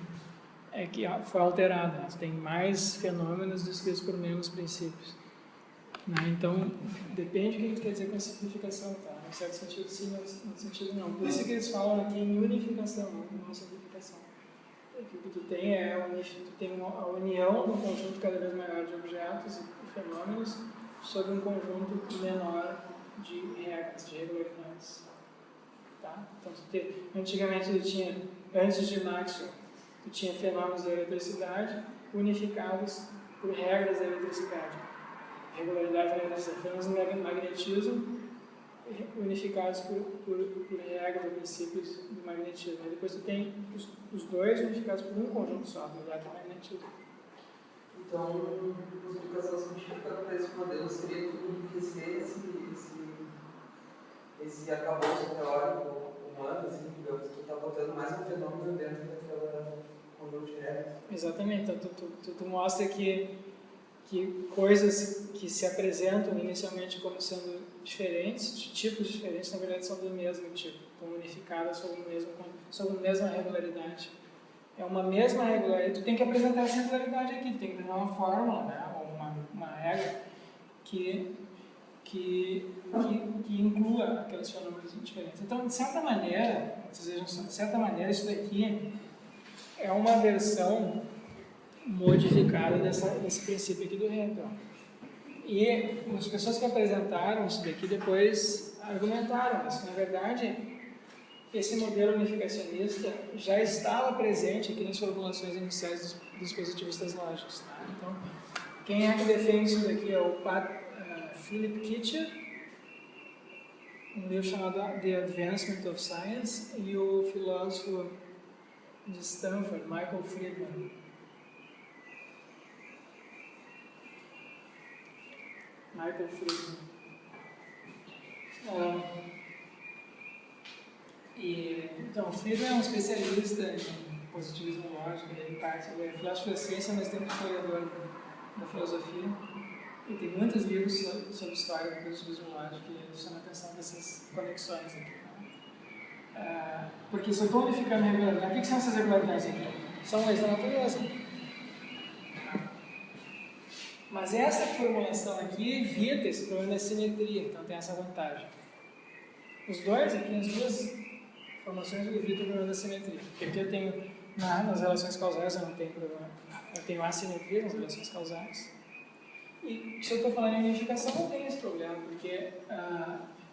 foi alterada, né? Tem mais fenômenos descritos por menos princípios, né? Então depende do que a gente quer dizer com a simplificação, tá? Em certo sentido sim, em outro sentido não. Por isso que eles falam aqui em unificação, não simplificação. O que tu tem a união do conjunto cada vez maior de objetos e fenômenos sobre um conjunto menor de regras, de regularidades. Tá? Então, antigamente antes de Maxwell, tu tinha fenômenos da eletricidade unificados por regras da eletricidade. Regularidade da eletricidade, fenômenos do magnetismo unificados por regras ou princípios do magnetismo. E depois tu tem os dois unificados por um conjunto só, do eletromagnetismo. Então, a explicação científica para esse modelo seria tudo enriquecer esse acabouço teórico humano, assim, digamos, que está botando mais um fenômeno dentro daquela conjunto de regras. Exatamente. Então, tu mostra que coisas que se apresentam inicialmente como sendo diferentes, de tipos diferentes, na verdade são do mesmo tipo, estão unificadas sobre a mesma regularidade. É uma mesma regularidade, tu tem que apresentar essa regularidade aqui, tu tem que dar uma fórmula, né, ou uma regra que inclua aqueles fenômenos diferentes. Então, de certa maneira, isso daqui é uma versão modificada desse princípio aqui do Hempel. E as pessoas que apresentaram isso daqui depois argumentaram, mas na verdade esse modelo unificacionista já estava presente aqui nas formulações iniciais dos positivistas lógicos. Tá? Então, quem é que defende isso daqui é o Philip Kitcher, um livro chamado The Advancement of Science, e o filósofo de Stanford, Michael Friedman. Então, Friedman é um especialista em positivismo lógico, ele é filósofo da ciência, mas tem um historiador da filosofia, e tem muitos livros sobre história do positivismo lógico que chamam a atenção dessas conexões aqui. Porque se eu estou unificando a regularidade, o que são essas regularidades aqui? São leis da natureza. Mas essa formulação aqui evita esse problema da simetria, então tem essa vantagem. Os dois aqui, as duas formações evitam o problema da simetria. Porque aqui eu tenho, nas relações causais eu não tenho problema. Eu tenho assimetria nas relações causais. E se eu estou falando em unificação, não tem esse problema, porque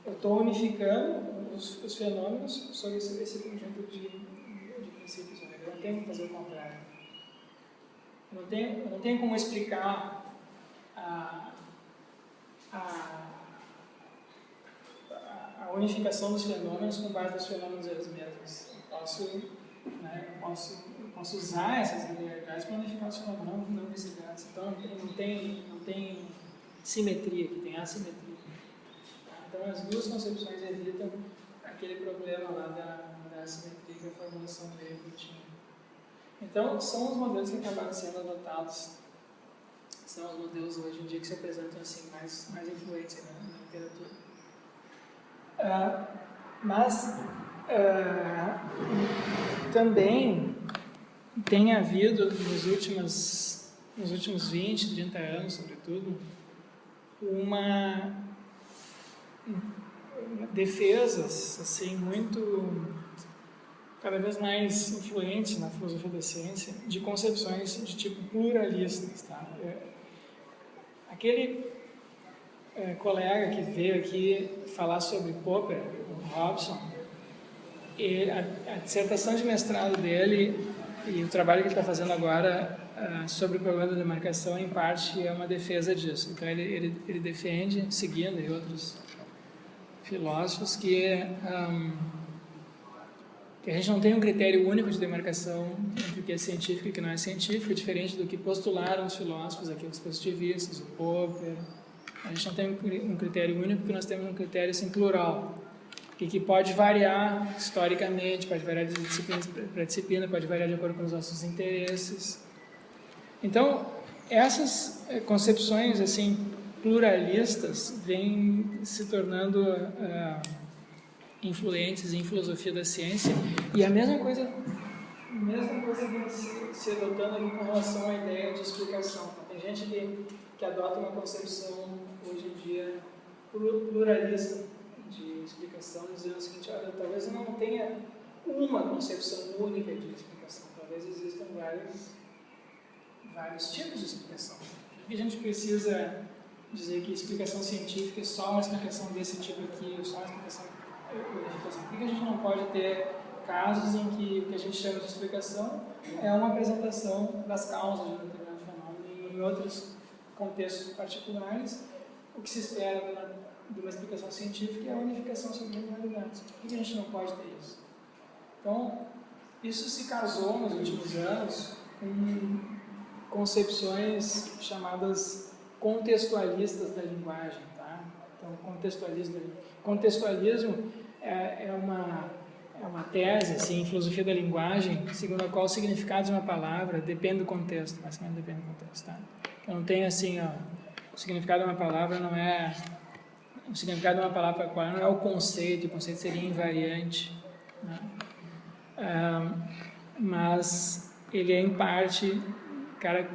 eu estou unificando os fenômenos sobre esse conjunto de princípios. Eu não tenho como fazer o contrário. Eu não tenho como explicar a unificação dos fenômenos com base nos fenômenos eles mesmos. Eu posso usar essas regularidades para unificar os fenômenos, não vice-versa. Então não tem simetria aqui, tem assimetria. Então as duas concepções evitam aquele problema lá da assimetria que a formulação veio que tinha. Então são os modelos que acabaram sendo adotados. São os modelos hoje em dia que se apresentam assim mais influentes na literatura. Mas também tem havido nos últimos 20, 30 anos, sobretudo, defesas assim cada vez mais influentes na filosofia da ciência de concepções de tipo pluralistas, tá? Aquele colega que veio aqui falar sobre Popper, o Robson, a dissertação de mestrado dele e o trabalho que ele está fazendo agora sobre o problema da demarcação, em parte, é uma defesa disso. Então, ele defende, seguindo e outros filósofos, que a gente não tem um critério único de demarcação entre o que é científico e o que não é científico, diferente do que postularam os filósofos aqui, os positivistas, o Popper. A gente não tem um critério único, porque nós temos um critério assim, plural, e que pode variar historicamente, pode variar de disciplina para disciplina, pode variar de acordo com os nossos interesses. Então, essas concepções assim, pluralistas vêm se tornando influentes em filosofia da ciência, e a mesma coisa vem se adotando aqui com relação à ideia de explicação. Tem gente que adota uma concepção hoje em dia pluralista de explicação, dizendo o seguinte: olha, talvez eu não tenha uma concepção única de explicação, talvez existam vários tipos de explicação. Por que a gente precisa dizer que explicação científica é só uma explicação desse tipo aqui, ou só uma explicação unificação? Por que a gente não pode ter casos em que o que a gente chama de explicação é uma apresentação das causas de um determinado fenômeno e em outros contextos particulares o que se espera de uma explicação científica é a unificação sobre realidades? Por que a gente não pode ter isso? Então, isso se casou nos últimos anos com concepções chamadas contextualistas da linguagem, tá? Então, contextualismo é uma tese assim, em filosofia da linguagem, segundo a qual o significado de uma palavra depende do contexto, basicamente depende do contexto, tá? Eu não tenho assim, o significado de uma palavra não é o significado de uma palavra qual não é o conceito seria invariante, né? Mas ele é em parte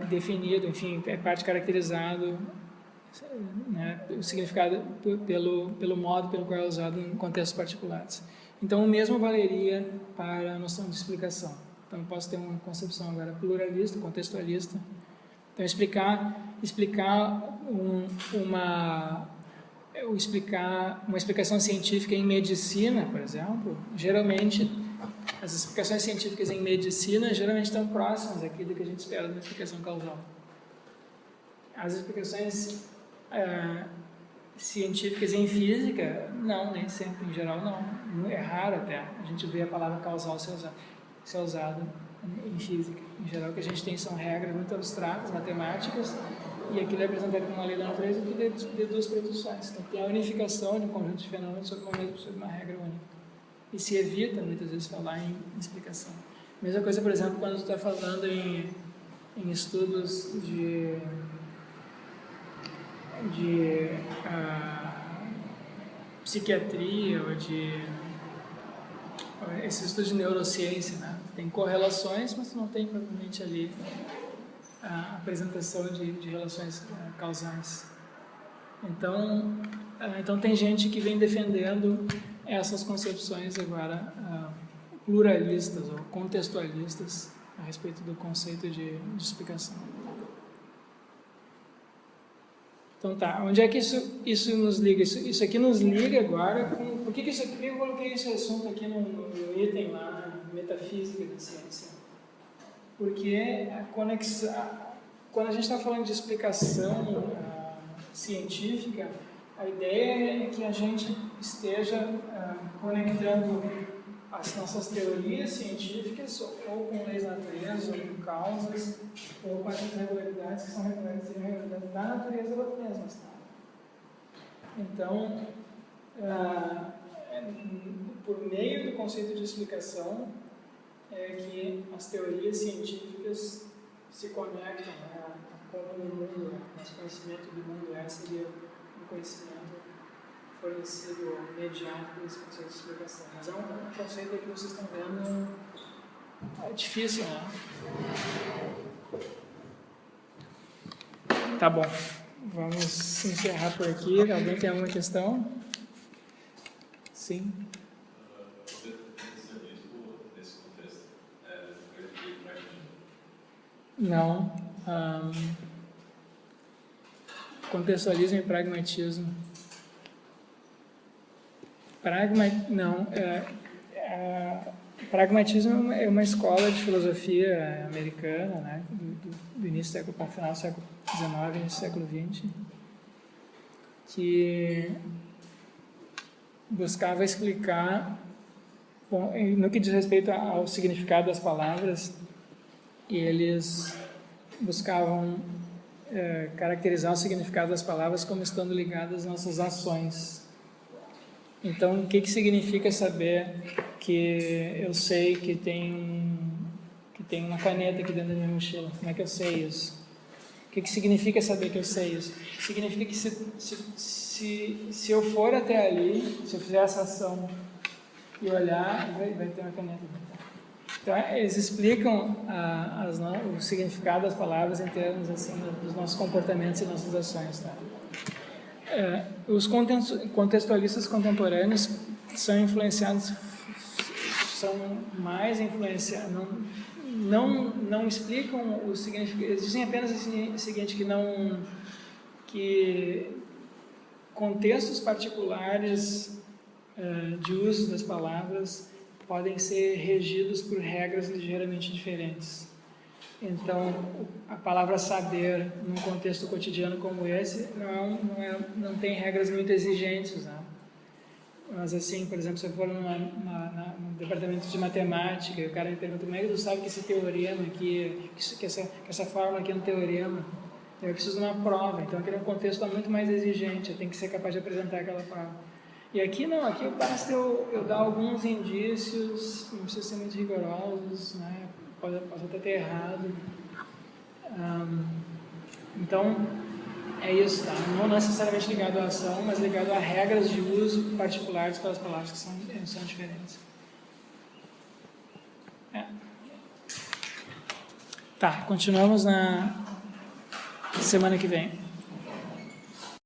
definido, enfim, é parte caracterizado, né, o significado pelo modo pelo qual é usado em contextos particulares. Então, o mesmo valeria para a noção de explicação. Então, eu posso ter uma concepção agora pluralista, contextualista. Então, explicar uma explicação científica em medicina, por exemplo, geralmente, as explicações científicas em medicina geralmente estão próximas aqui do que a gente espera de uma explicação causal. As explicações científicas em física, não, nem sempre, em geral não. É raro até a gente ver a palavra causal ser usada em física. Em geral, o que a gente tem são regras muito abstratas, matemáticas, e aquilo é apresentado como uma lei da natureza que deduz preduções. Então, tem a unificação de um conjunto de fenômenos sobre uma regra única. E se evita, muitas vezes, falar em explicação. Mesma coisa, por exemplo, quando você está falando em estudos de psiquiatria ou esse estudo de neurociência, né? Tem correlações, mas não tem propriamente ali a apresentação de relações causais. Então tem gente que vem defendendo essas concepções agora pluralistas ou contextualistas a respeito do conceito de explicação. Então tá, onde é que isso nos liga? Isso aqui nos liga agora com... Por que eu coloquei esse assunto aqui no item lá, metafísica da ciência? Porque a conexão, quando a gente está falando de explicação científica, a ideia é que a gente esteja conectando as nossas teorias científicas ou com leis da natureza, ou com causas, ou com as regularidades que são regularidades da natureza mesma. Então, por meio do conceito de explicação, é que as teorias científicas se conectam, né, a como o mundo, nosso conhecimento do mundo seria um conhecimento fornecido ou mediado por esse conceito de explicação. Mas é um conceito que vocês estão vendo difícil, né? Tá bom. Vamos encerrar por aqui. Alguém tem alguma questão? Sim. Não. Contextualismo e pragmatismo. Pragmatismo é uma escola de filosofia americana, né, do início do século, para o final do século XIX, início do século XX, que buscava explicar, bom, no que diz respeito ao significado das palavras, eles buscavam caracterizar o significado das palavras como estando ligadas às nossas ações. Então, o que significa saber que eu sei que tem uma caneta aqui dentro da minha mochila? Como é que eu sei isso? O que significa saber que eu sei isso? Significa que se eu for até ali, se eu fizer essa ação e olhar, vai ter uma caneta. Então, eles explicam o significado das palavras em termos assim, dos nossos comportamentos e nossas ações. Tá? Os contextualistas contemporâneos são mais influenciados, não explicam o significado, eles dizem apenas o seguinte, que contextos particulares de uso das palavras podem ser regidos por regras ligeiramente diferentes. Então, a palavra saber, num contexto cotidiano como esse, não tem regras muito exigentes, né? Mas assim, por exemplo, se eu for num departamento de matemática e o cara me pergunta como é que tu sabe que esse teorema aqui, que essa fórmula aqui é um teorema, eu preciso de uma prova. Então, aquele é um contexto muito mais exigente, eu tenho que ser capaz de apresentar aquela prova. E aqui não, aqui basta eu dar alguns indícios, não precisa ser muito rigorosos, né? Posso até ter errado. Então, é isso, tá? Não necessariamente ligado à ação, mas ligado a regras de uso particulares para as palavras que são diferentes. Tá, continuamos na semana que vem.